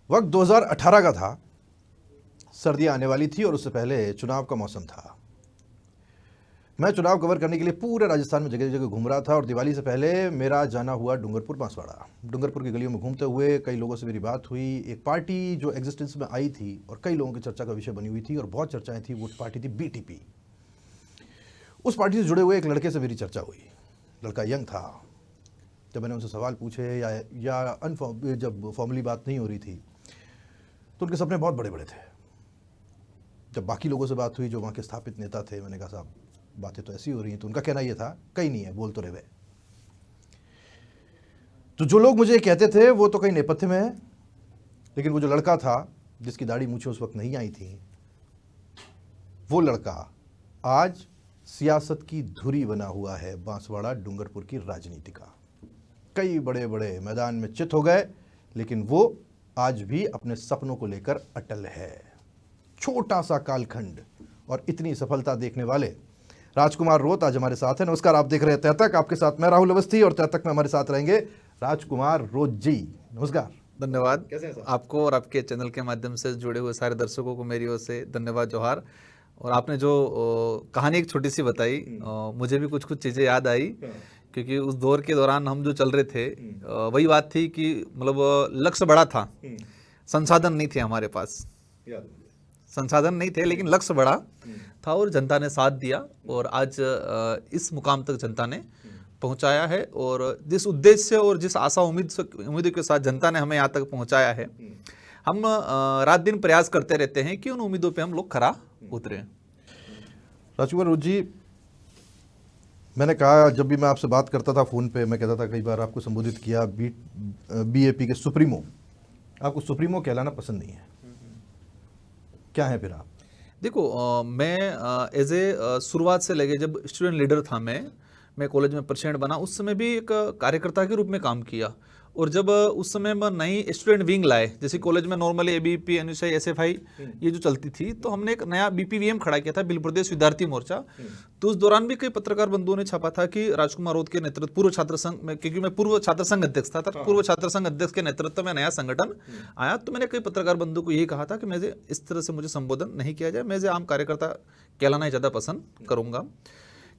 वक्त 2018 का था, सर्दियां आने वाली थी और उससे पहले चुनाव का मौसम था। मैं चुनाव कवर करने के लिए पूरे राजस्थान में जगह जगह घूम रहा था और दिवाली से पहले मेरा जाना हुआ डूंगरपुर बांसवाड़ा। डूंगरपुर की गलियों में घूमते हुए कई लोगों से मेरी बात हुई। एक पार्टी जो एग्जिस्टेंस में आई थी और कई लोगों की चर्चा का विषय बनी हुई थी और बहुत चर्चाएं थी, वो पार्टी थी बीटीपी। उस पार्टी से जुड़े हुए एक लड़के से मेरी चर्चा हुई। लड़का यंग था। जब मैंने उनसे सवाल पूछे या जब फॉर्मली बात नहीं हो रही थी तो उनके सपने बहुत बड़े बड़े थे। जब बाकी लोगों से बात हुई जो वहाँ के स्थापित नेता थे, मैंने कहा साहब बातें तो ऐसी हो रही हैं, तो उनका कहना ये था कहीं नहीं है, बोल तो रहे। तो जो लोग मुझे कहते थे वो तो कहीं नेपथ्य में है, लेकिन वो जो लड़का था जिसकी दाढ़ी मूछें उस वक्त नहीं आई थी, वो लड़का आज सियासत की धुरी बना हुआ है बांसवाड़ा डूंगरपुर की राजनीति का। कई बड़े बड़े मैदान में चित हो गए, लेकिन वो आज भी अपने सपनों को लेकर अटल है। छोटा सा कालखंड और इतनी सफलता देखने वाले राजकुमार रोत आज हमारे साथ हैं। नमस्कार, आप देख रहे हैं तैतक। आपके साथ मैं राहुल अवस्थी और तैतक में हमारे साथ रहेंगे राजकुमार रोत जी। नमस्कार। धन्यवाद। कैसे हैं सर? आपको और आपके चैनल के माध्यम से जुड़े हुए सारे दर्शकों को मेरी ओर से धन्यवाद, जोहार। और आपने जो कहानी एक छोटी सी बताई, मुझे भी कुछ कुछ चीज़ें याद आई, क्योंकि उस दौर के दौरान हम जो चल रहे थे, वही बात थी कि मतलब लक्ष्य बड़ा था, संसाधन नहीं थे हमारे पास। संसाधन नहीं थे लेकिन लक्ष्य बड़ा था और जनता ने साथ दिया और आज इस मुकाम तक जनता ने पहुंचाया है। और जिस उद्देश्य और जिस आशा उम्मीद के साथ जनता ने हमें यहाँ तक पहुंचाया है, हम रात दिन प्रयास करते रहते हैं कि उन उम्मीदों पे हम लोग खरा उतरे। राजकुमार रोत जी, मैंने कहा जब भी मैं आपसे बात करता था फ़ोन पे, मैं कहता था कई बार आपको संबोधित किया बीएपी के सुप्रीमो। आपको सुप्रीमो कहलाना पसंद नहीं है, क्या है फिर आप? देखो, मैं एज ए शुरुआत से लगे, जब स्टूडेंट लीडर था मैं कॉलेज में प्रेसिडेंट बना, उस समय भी एक कार्यकर्ता के रूप में काम किया। और जब उस समय में नई स्टूडेंट विंग लाए, जैसे कॉलेज में नॉर्मली एबीपी, एनएसआई, एसएफआई ये जो चलती थी, तो हमने एक नया बीपीवीएम खड़ा किया था, बिल प्रदेश विद्यार्थी मोर्चा। तो उस दौरान भी कई पत्रकार बंधुओं ने छापा था कि राजकुमार रोत के नेतृत्व, पूर्व छात्र संघ में, क्योंकि मैं पूर्व छात्र संघ अध्यक्ष था, पूर्व छात्र संघ अध्यक्ष के नेतृत्व में नया संगठन आया। तो मैंने कई पत्रकार बंधु को यही कहा था कि मैं इस तरह से मुझे संबोधन नहीं किया जाए, मैं आम कार्यकर्ता कहलाना ही ज़्यादा पसंद करूँगा।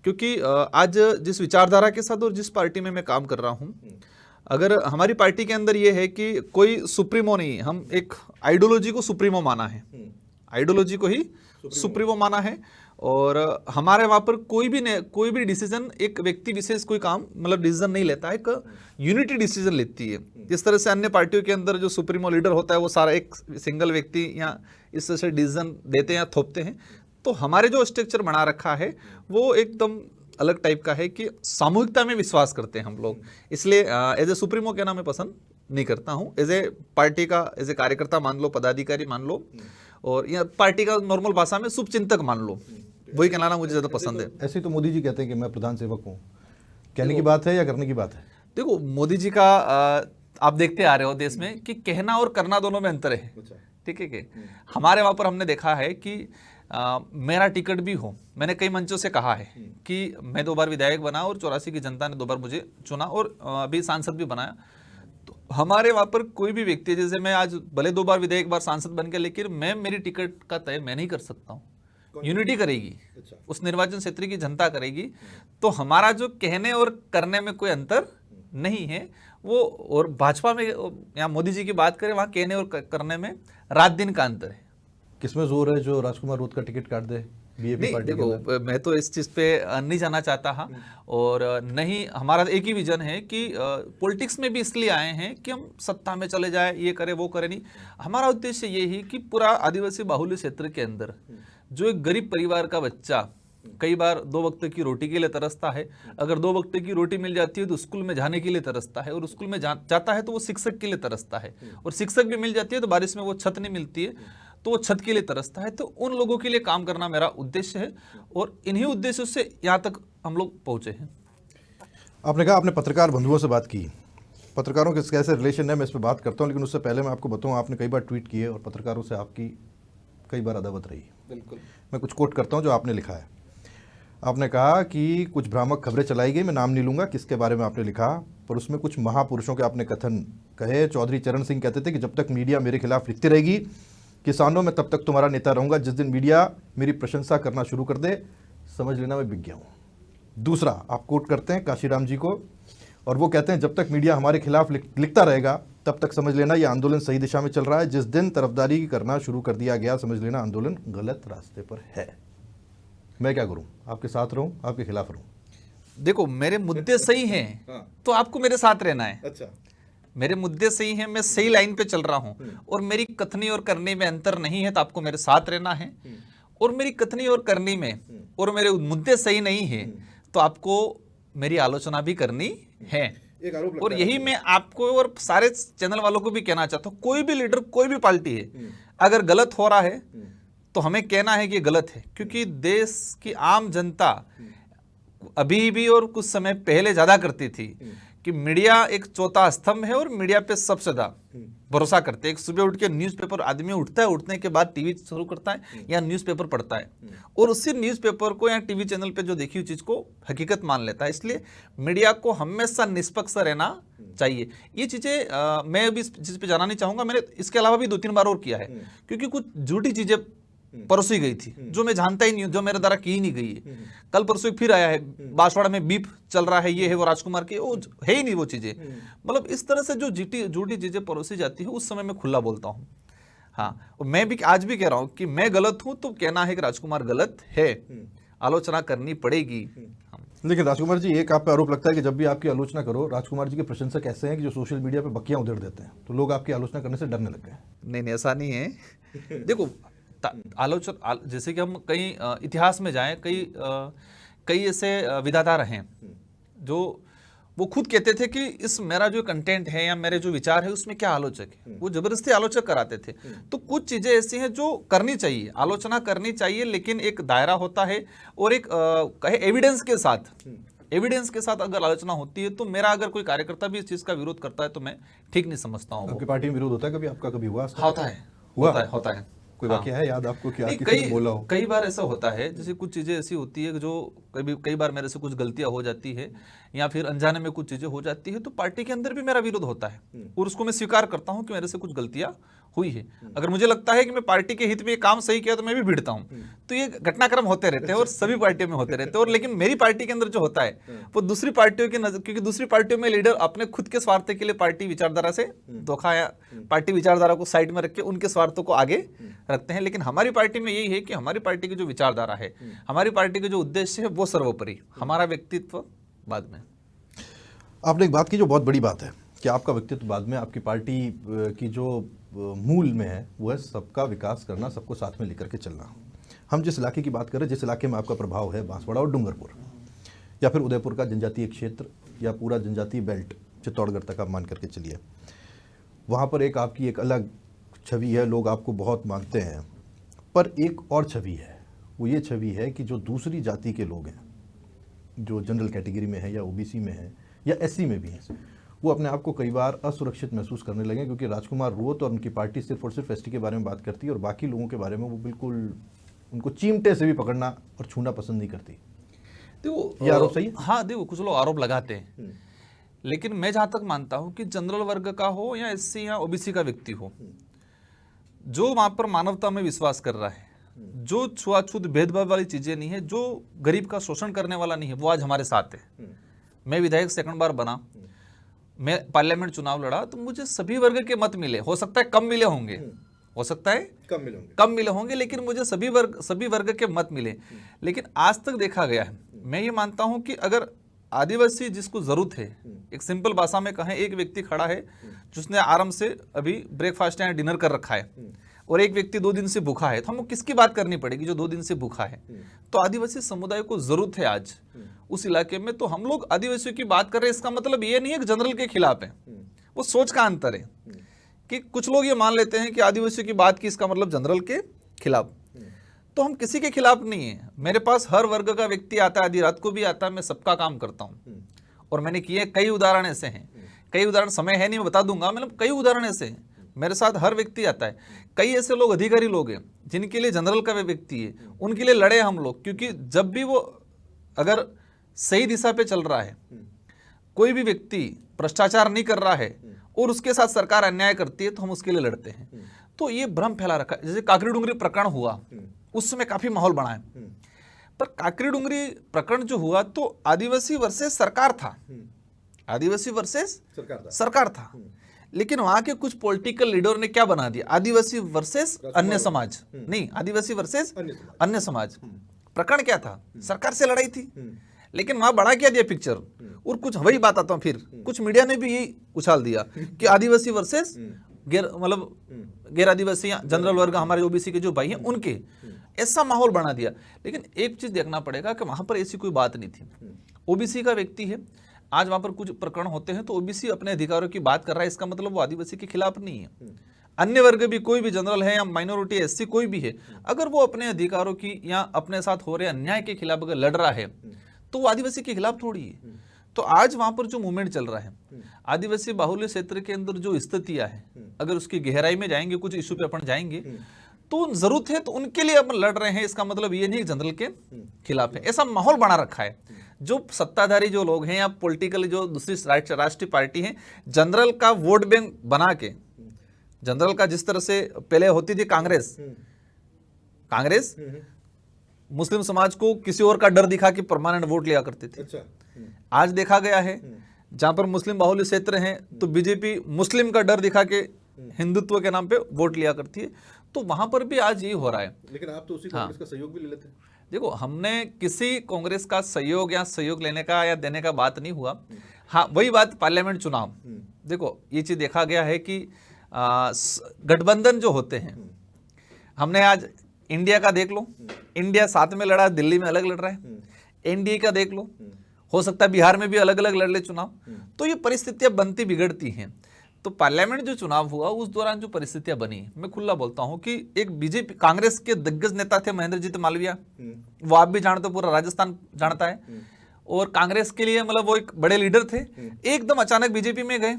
क्योंकि आज जिस विचारधारा के साथ और जिस पार्टी में मैं काम कर रहा हूँ, अगर हमारी पार्टी के अंदर ये है कि कोई सुप्रीमो नहीं, हम एक आइडियोलॉजी को सुप्रीमो माना है, आइडियोलॉजी को ही सुप्रीमो माना है। और हमारे वहाँ पर कोई भी डिसीजन एक व्यक्ति विशेष कोई काम मतलब डिसीजन नहीं लेता है, एक यूनिटी डिसीजन लेती है। जिस तरह से अन्य पार्टियों के अंदर जो सुप्रीमो लीडर होता है वो सारा एक सिंगल व्यक्ति या इस तरह से डिसीजन देते हैं या थोपते हैं, तो हमारे जो स्ट्रक्चर बना रखा है वो एकदम अलग टाइप का है कि सामूहिकता में विश्वास करते हैं हम लोग। इसलिए एज ए सुप्रीमो कहना मैं पसंद नहीं करता हूँ। एज ए पार्टी का एज ए कार्यकर्ता मान लो, पदाधिकारी मान लो, और या पार्टी का नॉर्मल भाषा में शुभचिंतक मान लो, वही कहलाना मुझे ज़्यादा पसंद है। ऐसे तो मोदी जी कहते हैं कि मैं प्रधान सेवक हूँ। कहने की बात है या करने की बात है? देखो, मोदी जी का आप देखते आ रहे हो देश में कि कहना और करना दोनों में अंतर है। ठीक है कि हमारे वहाँ पर हमने देखा है कि मेरा टिकट भी हो, मैंने कई मंचों से कहा है कि मैं 2 बार विधायक बना और 84 की जनता ने 2 बार मुझे चुना और अभी सांसद भी बनाया। तो हमारे वहाँ पर कोई भी व्यक्ति, जैसे मैं आज भले 2 बार विधायक, बार सांसद बन गया, लेकिन मेरी टिकट का तय मैं नहीं कर सकता हूँ, यूनिटी करेगी। उस निर्वाचन क्षेत्र की जनता करेगी। तो हमारा जो कहने और करने में कोई अंतर नहीं है वो। और भाजपा में या मोदी जी की बात करें, वहाँ कहने और करने में रात दिन का अंतर है। किसमें जोर है जो राजकुमार रोत का टिकट काट दे बीएपी पार्टी? देखो, मैं तो इस चीज़ पे नहीं जाना चाहता हाँ, और नहीं, हमारा एक ही विजन है कि पॉलिटिक्स में भी इसलिए आए हैं कि हम सत्ता में चले जाए, ये करे वो करे नहीं। हमारा उद्देश्य ये ही कि पूरा आदिवासी बाहुल्य क्षेत्र के अंदर जो एक गरीब परिवार का बच्चा कई बार 2 वक्त की रोटी के लिए तरसता है, अगर 2 वक्त की रोटी मिल जाती है तो स्कूल में जाने के लिए तरसता है, और स्कूल में जाता है तो वो शिक्षक के लिए तरसता है, और शिक्षक भी मिल जाती है तो बारिश में वो छत नहीं मिलती है तो वो छत के लिए तरसता है। तो उन लोगों के लिए काम करना मेरा उद्देश्य है और इन्हीं उद्देश्यों से यहाँ तक हम लोग पहुँचे हैं। आपने कहा आपने पत्रकार बंधुओं से बात की, पत्रकारों के कैसे रिलेशन है मैं इस पर बात करता हूँ, लेकिन उससे पहले मैं आपको बताऊँ, आपने कई बार ट्वीट किए और पत्रकारों से आपकी कई बार अदावत रही। बिल्कुल। मैं कुछ कोट करता हूँ जो आपने लिखा है। आपने कहा कि कुछ भ्रामक खबरें चलाई गई, मैं नाम नहीं लूंगा किसके बारे में आपने लिखा, पर उसमें कुछ महापुरुषों के आपने कथन कहे। चौधरी चरण सिंह कहते थे कि जब तक मीडिया मेरे खिलाफ लिखती रहेगी किसानों में, तब तक तुम्हारा नेता रहूंगा। जिस दिन मीडिया मेरी प्रशंसा करना शुरू कर दे, समझ लेना मैं बिक गया हूँ। दूसरा आप कोट करते हैं काशीराम जी को, और वो कहते हैं जब तक मीडिया हमारे खिलाफ लिखता रहेगा तब तक समझ लेना ये आंदोलन सही दिशा में चल रहा है। जिस दिन तरफदारी करना शुरू कर दिया गया, समझ लेना आंदोलन गलत रास्ते पर है। मैं क्या करूं, आपके साथ रहूं, आपके खिलाफ रहूं? देखो, मेरे मुद्दे सही हैं तो आपको मेरे साथ रहना है। अच्छा, मेरे मुद्दे सही हैं, मैं सही लाइन पे चल रहा हूं, और मेरी कथनी और करनी में अंतर नहीं है तो आपको मेरे साथ रहना है। और मेरी कथनी और करनी में और मेरे मुद्दे सही नहीं है तो आपको मेरी आलोचना भी करनी है। एक आरोप लगता और है यही मैं आपको और सारे चैनल वालों को भी कहना चाहता हूं, कोई भी लीडर, कोई भी पार्टी है, अगर गलत हो रहा है तो हमें कहना है कि ये गलत है। क्योंकि देश की आम जनता अभी भी और कुछ समय पहले ज्यादा करती थी कि मीडिया एक चौथा स्तंभ है और मीडिया पे सबसे ज्यादा भरोसा करते हैं। एक सुबह उठ के न्यूज़पेपर, आदमी उठता है, उठने के बाद टीवी शुरू करता है या न्यूज़पेपर पढ़ता है, और उसी न्यूज़पेपर को या टीवी चैनल पे जो देखी हुई चीज को हकीकत मान लेता है। इसलिए मीडिया को हमेशा निष्पक्ष रहना चाहिए। ये चीजें मैं अभी इस चीज पे जाना नहीं चाहूंगा, मैंने इसके अलावा भी 2-3 बार और किया है, क्योंकि कुछ झूठी चीजें परोसी गई थी जो मैं जानता ही नहीं हूं, जो मेरे द्वारा की ही नहीं गई है। कल परसों फिर आया है, बांसवाड़ा में बीफ चल रहा है, ये है वो राजकुमार की, वो है ही नहीं वो चीजें। मतलब इस तरह से जो झूठी चीजें परोसी जाती है, उस समय मैं खुला बोलता हूं। हाँ, और मैं भी आज भी कह रहा हूं कि मैं गलत हूं तो कहना है कि राजकुमार गलत है, आलोचना करनी पड़ेगी। लेकिन राजकुमार जी, एक आप पे आरोप लगता है कि जब भी आपकी आलोचना करो, राजकुमार जी के प्रशंसक ऐसे हैं कि जो सोशल मीडिया पे बक्कियां उधेड़ देते हैं, तो लोग आपकी आलोचना करने से डरने लग गए। नहीं, ऐसा नहीं है। देखो, आलोचना, जैसे कि हम कई इतिहास में जाएं, कई ऐसे विधातार हैं जो वो खुद कहते थे कि इस मेरा जो कंटेंट है या मेरे जो विचार है उसमें क्या आलोचक है, वो जबरदस्ती आलोचक कराते थे। तो कुछ चीजें ऐसी हैं जो करनी चाहिए, आलोचना करनी चाहिए, लेकिन एक दायरा होता है और एक कहे एविडेंस के साथ अगर आलोचना होती है। तो मेरा अगर कोई कार्यकर्ता भी इस चीज का विरोध करता है तो मैं ठीक नहीं समझता हूँ। आपकी पार्टी में विरोध होता है कभी? आपका कभी हुआ? होता है। कोई वाकया है याद आपको कि आपकी कई बोला हो? कई बार ऐसा होता है, जैसे कुछ चीजें ऐसी होती है जो कई बार मेरे से कुछ गलतियां हो जाती है या फिर अनजाने में कुछ चीजें हो जाती है, तो पार्टी के अंदर भी मेरा विरोध होता है और उसको मैं स्वीकार करता हूं कि मेरे से कुछ गलतियां हुई है। अगर मुझे लगता है कि मैं पार्टी के हित में ये काम सही किया तो मैं भी भिड़ता हूं। तो ये घटनाक्रम होते रहते हैं और सभी पार्टियों में होते रहते हैं। और लेकिन मेरी पार्टी के अंदर जो होता है वो दूसरी पार्टियों के नजर, क्योंकि दूसरी पार्टियों में लीडर अपने खुद के स्वार्थ के लिए पार्टी विचारधारा से धोखा या पार्टी विचारधारा को साइड में रख के उनके स्वार्थों को आगे रखते हैं। लेकिन हमारी पार्टी में यही है कि हमारी पार्टी की जो विचारधारा है, हमारी पार्टी के जो उद्देश्य है, वो सर्वोपरि, हमारा व्यक्तित्व बाद में। आपने एक बात की जो बहुत बड़ी बात है कि आपका व्यक्तित्व बाद में, आपकी पार्टी की जो मूल में है वो है सबका विकास करना, सबको साथ में लेकर के चलना। हम जिस इलाके की बात करें, जिस इलाके में आपका प्रभाव है, बांसवाड़ा और डूंगरपुर या फिर उदयपुर का जनजातीय क्षेत्र या पूरा जनजातीय बेल्ट चित्तौड़गढ़ तक आप मान करके चलिए, वहाँ पर एक आपकी एक अलग छवि है, लोग आपको बहुत मानते हैं। पर एक और छवि है, वो ये छवि है कि जो दूसरी जाति के लोग हैं, जो जनरल कैटेगरी में है या ओबीसी में है या एससी में भी है, वो अपने आप को कई बार असुरक्षित महसूस करने लगे, क्योंकि राजकुमार रोत और उनकी पार्टी सिर्फ और सिर्फ एसटी के बारे में बात करती है और बाकी लोगों के बारे में वो बिल्कुल उनको चिमटे से भी पकड़ना और छूना पसंद नहीं करती। देखो, ये आरोप सही है? हाँ, देखो, कुछ लोग आरोप लगाते हैं, लेकिन मैं जहां तक मानता हूं कि जनरल वर्ग का हो या एससी या ओबीसी का व्यक्ति हो, जो वहां पर मानवता में विश्वास कर रहा है, जो छुआछूत भेदभाव वाली चीजें नहीं है, जो गरीब का शोषण करने वाला नहीं है, वो आज हमारे साथ है। मैं विधायक सेकंड बार बना, मैं पार्लियामेंट चुनाव लड़ा, तो मुझे सभी वर्ग के मत मिले। हो सकता है कम मिले होंगे, हो सकता है कम मिले होंगे, लेकिन मुझे सभी वर्ग के मत मिले। लेकिन आज तक देखा गया है, मैं ये मानता हूं कि अगर आदिवासी जिसको जरूरत है, एक सिंपल भाषा में कहें, एक व्यक्ति खड़ा है जिसने आराम से अभी ब्रेकफास्ट या डिनर कर रखा है और एक व्यक्ति 2 दिन से भूखा है, तो हमको किसकी बात करनी पड़ेगी? जो 2 दिन से भूखा है। तो आदिवासी समुदाय को जरूरत है आज उस इलाके में। तो हम लोग आदिवासियों की बात कर रहे हैं, इसका मतलब ये नहीं है कि जनरल के खिलाफ है, वो सोच का अंतर है। कि कुछ लोग ये मान लेते हैं कि आदिवासियों की बात की इसका मतलब जनरल के खिलाफ, तो हम किसी के खिलाफ नहीं है। मेरे पास हर वर्ग का व्यक्ति आता है, आधी रात को भी आता है, मैं सबका काम करता हूँ और मैंने किए कई उदाहरण ऐसे हैं, कई उदाहरण समय है नहीं मैं बता दूंगा, मतलब कई उदाहरण ऐसे हैं। मेरे साथ हर व्यक्ति आता है। कई ऐसे लोग अधिकारी लोग हैं जिनके लिए जनरल का व्यक्ति है, उनके लिए लड़े हम लोग, क्योंकि जब भी वो अगर सही दिशा पे चल रहा है, कोई भी व्यक्ति भ्रष्टाचार नहीं कर रहा है और उसके साथ सरकार अन्याय करती है तो हम उसके लिए लड़ते हैं। तो ये भ्रम फैला रखा है। जैसे काकरी डुंगरी प्रकरण हुआ, उस समय काफी माहौल बना है, पर काकरी डुंगरी प्रकरण जो हुआ तो आदिवासी वर्सेस सरकार था, आदिवासी वर्सेस सरकार था। लेकिन वहां के कुछ पॉलिटिकल लीडर ने क्या बना दिया, आदिवासी वर्सेस अन्य समाज, नहीं, आदिवासी वर्सेस अन्य समाज। प्रकरण क्या था, सरकार से लड़ाई थी, लेकिन वहां बड़ा क्या दिया पिक्चर। और कुछ वही बात आता हूं, फिर कुछ मीडिया ने भी यही उछाल दिया कि आदिवासी वर्सेस गैर आदिवासी जनरल वर्ग, हमारे ओबीसी के जो भाई हैं उनके, ऐसा माहौल बना दिया। लेकिन एक चीज देखना पड़ेगा कि वहां पर ऐसी कोई बात नहीं थी। ओबीसी का व्यक्ति है, आज वहां पर कुछ प्रकरण होते हैं तो ओबीसी अपने अधिकारों की बात कर रहा है, इसका मतलब वो आदिवासी के खिलाफ नहीं है। अन्य वर्ग भी, कोई भी जनरल है या माइनॉरिटी एससी कोई भी है, अगर वो अपने अधिकारों की या अपने साथ हो रहे अन्याय के खिलाफ अगर लड़ रहा है तो वो आदिवासी के खिलाफ थोड़ी है। तो आज वहां पर जो मूवमेंट चल रहा है, आदिवासी बाहुल्य क्षेत्र के अंदर जो स्थितियां है, अगर उसकी गहराई में जाएंगे, कुछ इशू पे अपन जाएंगे, तो जरूरत है तो उनके लिए अपन लड़ रहे हैं, इसका मतलब ये नहीं जनरल के खिलाफ है। ऐसा माहौल बना रखा है। जो सत्ताधारी जो लोग हैं या पॉलिटिकल जो दूसरी राष्ट्रीय पार्टी है, जनरल का वोट बैंक बना के, जनरल का जिस तरह से पहले होती थी कांग्रेस मुस्लिम समाज को किसी और का डर दिखा के परमानेंट वोट लिया करती थी। आज देखा गया है जहां पर मुस्लिम बाहुल्य क्षेत्र हैं तो बीजेपी मुस्लिम का डर दिखा के हिंदुत्व के नाम पे वोट लिया करती है। तो वहां पर भी आज यही हो रहा है। लेकिन आप तो उसी कांग्रेस का सहयोग भी ले लेते हैं। देखो, हमने किसी कांग्रेस का सहयोग या सहयोग लेने का या देने का बात नहीं हुआ। हाँ, वही बात पार्लियामेंट चुनाव, देखो ये चीज देखा गया है कि गठबंधन जो होते हैं, हमने आज इंडिया का देख लो, इंडिया साथ में लड़ा, दिल्ली में अलग लड़ रहा है। एनडीए का देख लो, हो सकता है बिहार में भी अलग अलग लड़ ले चुनाव। तो ये परिस्थितियां बनती बिगड़ती हैं। तो पार्लियामेंट जो चुनाव हुआ उस दौरान जो परिस्थितियां बनी, मैं खुला बोलता हूं कि एक बीजेपी कांग्रेस के दिग्गज नेता थे महेंद्रजीत मालविया, वो आप भी जानते हो, पूरा राजस्थान जानता है। और कांग्रेस के लिए मतलब वो एक बड़े लीडर थे, एकदम अचानक बीजेपी में गए।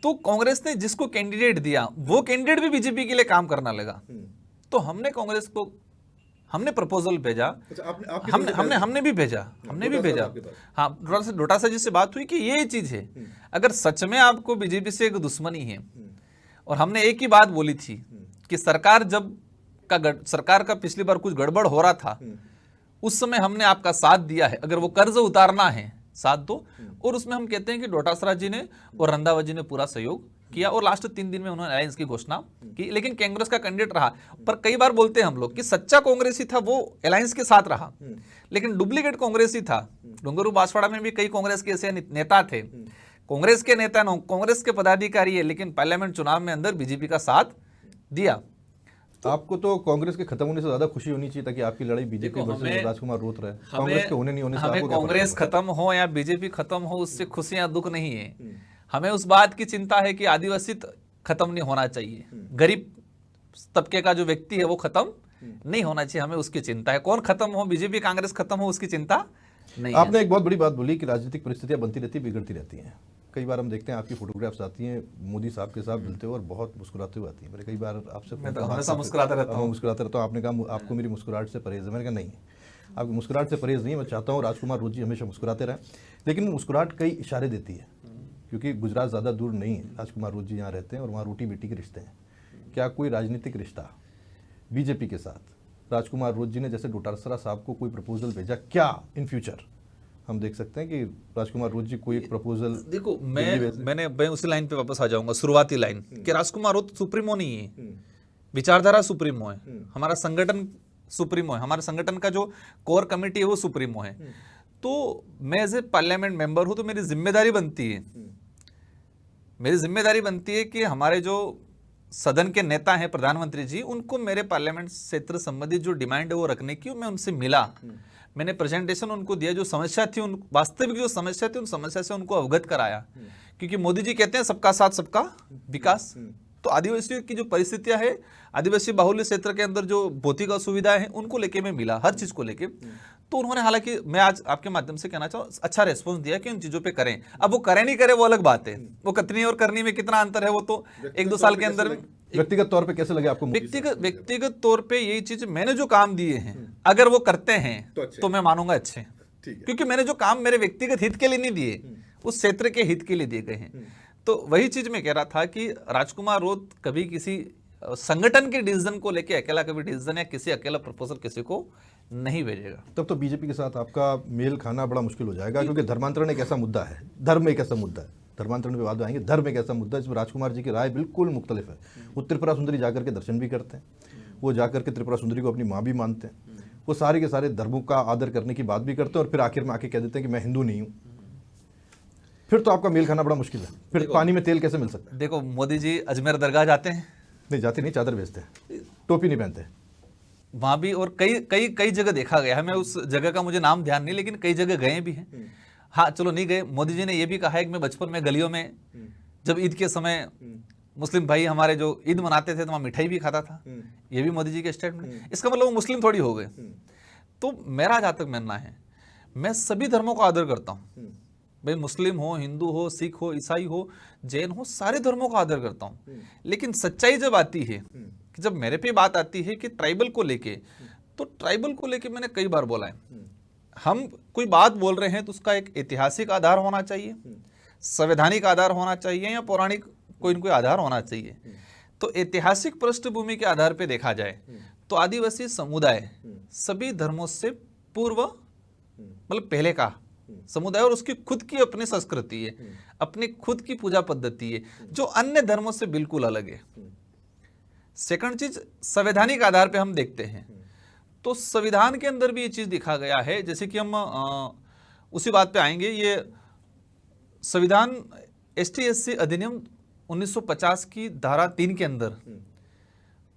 तो कांग्रेस ने जिसको कैंडिडेट दिया वो कैंडिडेट भी बीजेपी के लिए काम करना लगा। तो हमने कांग्रेस को हमने प्रपोजल भेजा। हमने भी भेजा। हाँ, डोटासरा जी से बात हुई कि ये चीज है, अगर सच में आपको बीजेपी से एक दुश्मनी है, और हमने एक ही बात बोली थी कि सरकार का पिछली बार कुछ गड़बड़ हो रहा था, उस समय हमने आपका साथ दिया है, अगर वो कर्ज उतारना है साथ दो। और उसमें हम कहते हैं कि डोटासरा जी ने और रंधावा जी ने पूरा सहयोग किया, और लास्ट 3 दिन में उन्होंने अलायंस की घोषणा की। लेकिन कांग्रेस का कैंडिडेट रहा, पर कई बार बोलते हैं हम लोग कि सच्चा कांग्रेसी था वो अलायंस के साथ रहा, लेकिन डुप्लीकेट कांग्रेसी था। डोंगरू बांसवाड़ा में भी कई कांग्रेस के ऐसे नेता थे, कांग्रेस के नेता न कांग्रेस के पदाधिकारी है, लेकिन पार्लियामेंट चुनाव में अंदर बीजेपी का साथ दिया। तो आपको तो कांग्रेस के खत्म होने से ज्यादा खुशी होनी चाहिए ताकि आपकी लड़ाई बीजेपी वर्सेस राजकुमार रोत रहे। कांग्रेस के होने नहीं होने से हमें आपको क्या कांग्रेस खत्म हो या बीजेपी खत्म हो, उससे खुशियां दुख नहीं है। हमें उस बात की चिंता है कि आदिवासी खत्म नहीं होना चाहिए, गरीब तबके का जो व्यक्ति है वो खत्म नहीं होना चाहिए, हमें उसकी चिंता है। कौन खत्म हो, बीजेपी कांग्रेस खत्म हो, उसकी चिंता नहीं है। आपने एक बहुत बड़ी बात बोली कि राजनीतिक परिस्थितियां बनती रहती, बिगड़ती रहती हैं। कई बार हम देखते हैं आपकी फोटोग्राफ्स आती हैं, मोदी साहब के साथ मिलते हो और बहुत मुस्कुराते हुए आती हैं। मैंने कई बार आपसे हमेशा मुस्कुराता रहता हूँ। मुस्कुराते रहता हूँ। आपने कहा आपको मेरी मुस्कुराहट से परहेज है। मैंने कहा नहीं, आपकी मुस्कुराहट से परहेज नहीं है। मैं चाहता हूँ राजकुमार रोत जी हमेशा मुस्कुराते रहें, लेकिन मुस्कुराहट कई इशारे देती है, क्योंकि गुजरात ज़्यादा दूर नहीं है। राजकुमार रोत जी यहाँ रहते हैं और वहाँ रोटी बेटी के रिश्ते हैं। क्या कोई राजनीतिक रिश्ता बीजेपी के साथ राजकुमार रोत जी ने जैसे डोटासरा साहब को कोई प्रपोजल भेजा, क्या इन फ्यूचर हम देख सकते हैं कि राजकुमार रोत जी कोई एक प्रपोजल? देखो, मैं उसी लाइन पे वापस आ जाऊंगा, शुरुआती लाइन कि राजकुमार रोत सुप्रीमो नहीं है, विचारधारा सुप्रीमो है, हमारा संगठन सुप्रीमो है, हमारे संगठन का जो कोर कमेटी है वो सुप्रीमो है। तो मैं एज ए पार्लियामेंट मेंबर हूं तो मेरी जिम्मेदारी बनती है कि हमारे जो सदन के नेता हैं, प्रधानमंत्री जी, उनको मेरे पार्लियामेंट क्षेत्र संबंधित जो डिमांड है वो रखने की। मैं उनसे मिला, मैंने प्रेजेंटेशन उनको दिया, जो समस्या थी उन वास्तविक जो समस्या थी उन समस्या से उनको अवगत कराया, क्योंकि मोदी जी कहते हैं सबका साथ सबका विकास। तो आदिवासियों की जो परिस्थितियां है, आदिवासी बाहुल्य क्षेत्र के अंदर जो भौतिक असुविधाएं हैं, उनको लेके मैं मिला, हर चीज को लेके। तो उन्होंने, हालांकि मैं आज आपके माध्यम से कहना चाहूँ, अच्छा रेस्पॉन्स दिया कि उन चीजों पे करें। अब वो करें नहीं करें वो अलग बात है, वो कितनी और करनी में कितना अंतर है वो तो 1-2 साल के अंदर में। व्यक्तिगत तौर पे कैसे लगे आपको? व्यक्तिगत तौर पे यही चीज, मैंने जो काम दिए हैं अगर वो करते हैं तो मैं मानूंगा अच्छे, क्योंकि मैंने जो काम मेरे व्यक्तिगत हित के लिए नहीं दिए, उस क्षेत्र के हित के लिए दिए गए हैं। तो वही चीज मैं कह रहा था कि राजकुमार रोत कभी किसी संगठन के डिसीजन को लेके अकेला कभी डिसीजन या किसी अकेला प्रपोजल किसी को नहीं भेजेगा। तब तो बीजेपी के साथ आपका मेल खाना बड़ा मुश्किल हो जाएगा, क्योंकि धर्मांतरण एक ऐसा मुद्दा है, धर्म एक ऐसा मुद्दा है, धर्मांतरण पे बाद में आएंगे। धर्म एक ऐसा मुद्दा है जिसमें राजकुमार जी की राय बिल्कुल मुख्तलिफ है। वो त्रिपुरा सुंदरी जाकर के दर्शन भी करते हैं, वो जाकर के त्रिपुरा सुंदरी को अपनी माँ भी मानते हैं, वो सारे के सारे धर्मों का आदर करने की बात भी करते हैं, और फिर आखिर में आके कह देते हैं कि मैं हिंदू नहीं हूँ। फिर तो आपका मेल खाना बड़ा मुश्किल है, फिर पानी में तेल कैसे मिल सकता है? देखो, मोदी जी अजमेर दरगाह जाते हैं? नहीं जाते, नहीं, चादर बेचते हैं, टोपी नहीं पहनते। वहां भी, और कई कई कई जगह देखा गया है, मैं उस जगह का मुझे नाम ध्यान नहीं, लेकिन कई जगह गए भी हैं। हाँ चलो नहीं गए, मोदी जी ने ये भी कहा है कि मैं बचपन में गलियों में जब ईद के समय मुस्लिम भाई हमारे जो ईद मनाते थे तो वहाँ मिठाई भी खाता था, ये भी मोदी जी के स्टेटमेंट। इसका मतलब वो मुस्लिम थोड़ी हो गए। तो मेरा जहाँ तक मानना है, मैं सभी धर्मों को आदर करता हूँ, भाई मुस्लिम हो, हिंदू हो, सिख हो, ईसाई हो, जैन हो, सारे धर्मों का आदर करता हूँ। लेकिन सच्चाई जब आती है, कि जब मेरे पे बात आती है कि ट्राइबल को लेके, तो ट्राइबल को लेके मैंने कई बार बोला है, हम कोई बात बोल रहे हैं तो उसका एक ऐतिहासिक आधार होना चाहिए, संवैधानिक आधार होना चाहिए, या पौराणिक कोई न कोई आधार होना चाहिए। तो ऐतिहासिक पृष्ठभूमि के आधार पे देखा जाए तो आदिवासी समुदाय सभी धर्मों से पूर्व, मतलब पहले का समुदाय, और उसकी खुद की अपनी संस्कृति है, अपनी खुद की पूजा पद्धति है, जो अन्य धर्मों से बिल्कुल अलग है। सेकंड चीज, संवैधानिक आधार पे हम देखते हैं तो संविधान के अंदर भी ये चीज दिखा गया है, जैसे कि हम उसी बात पे आएंगे। ये संविधान ST/SC अधिनियम 1950 की धारा 3 के अंदर,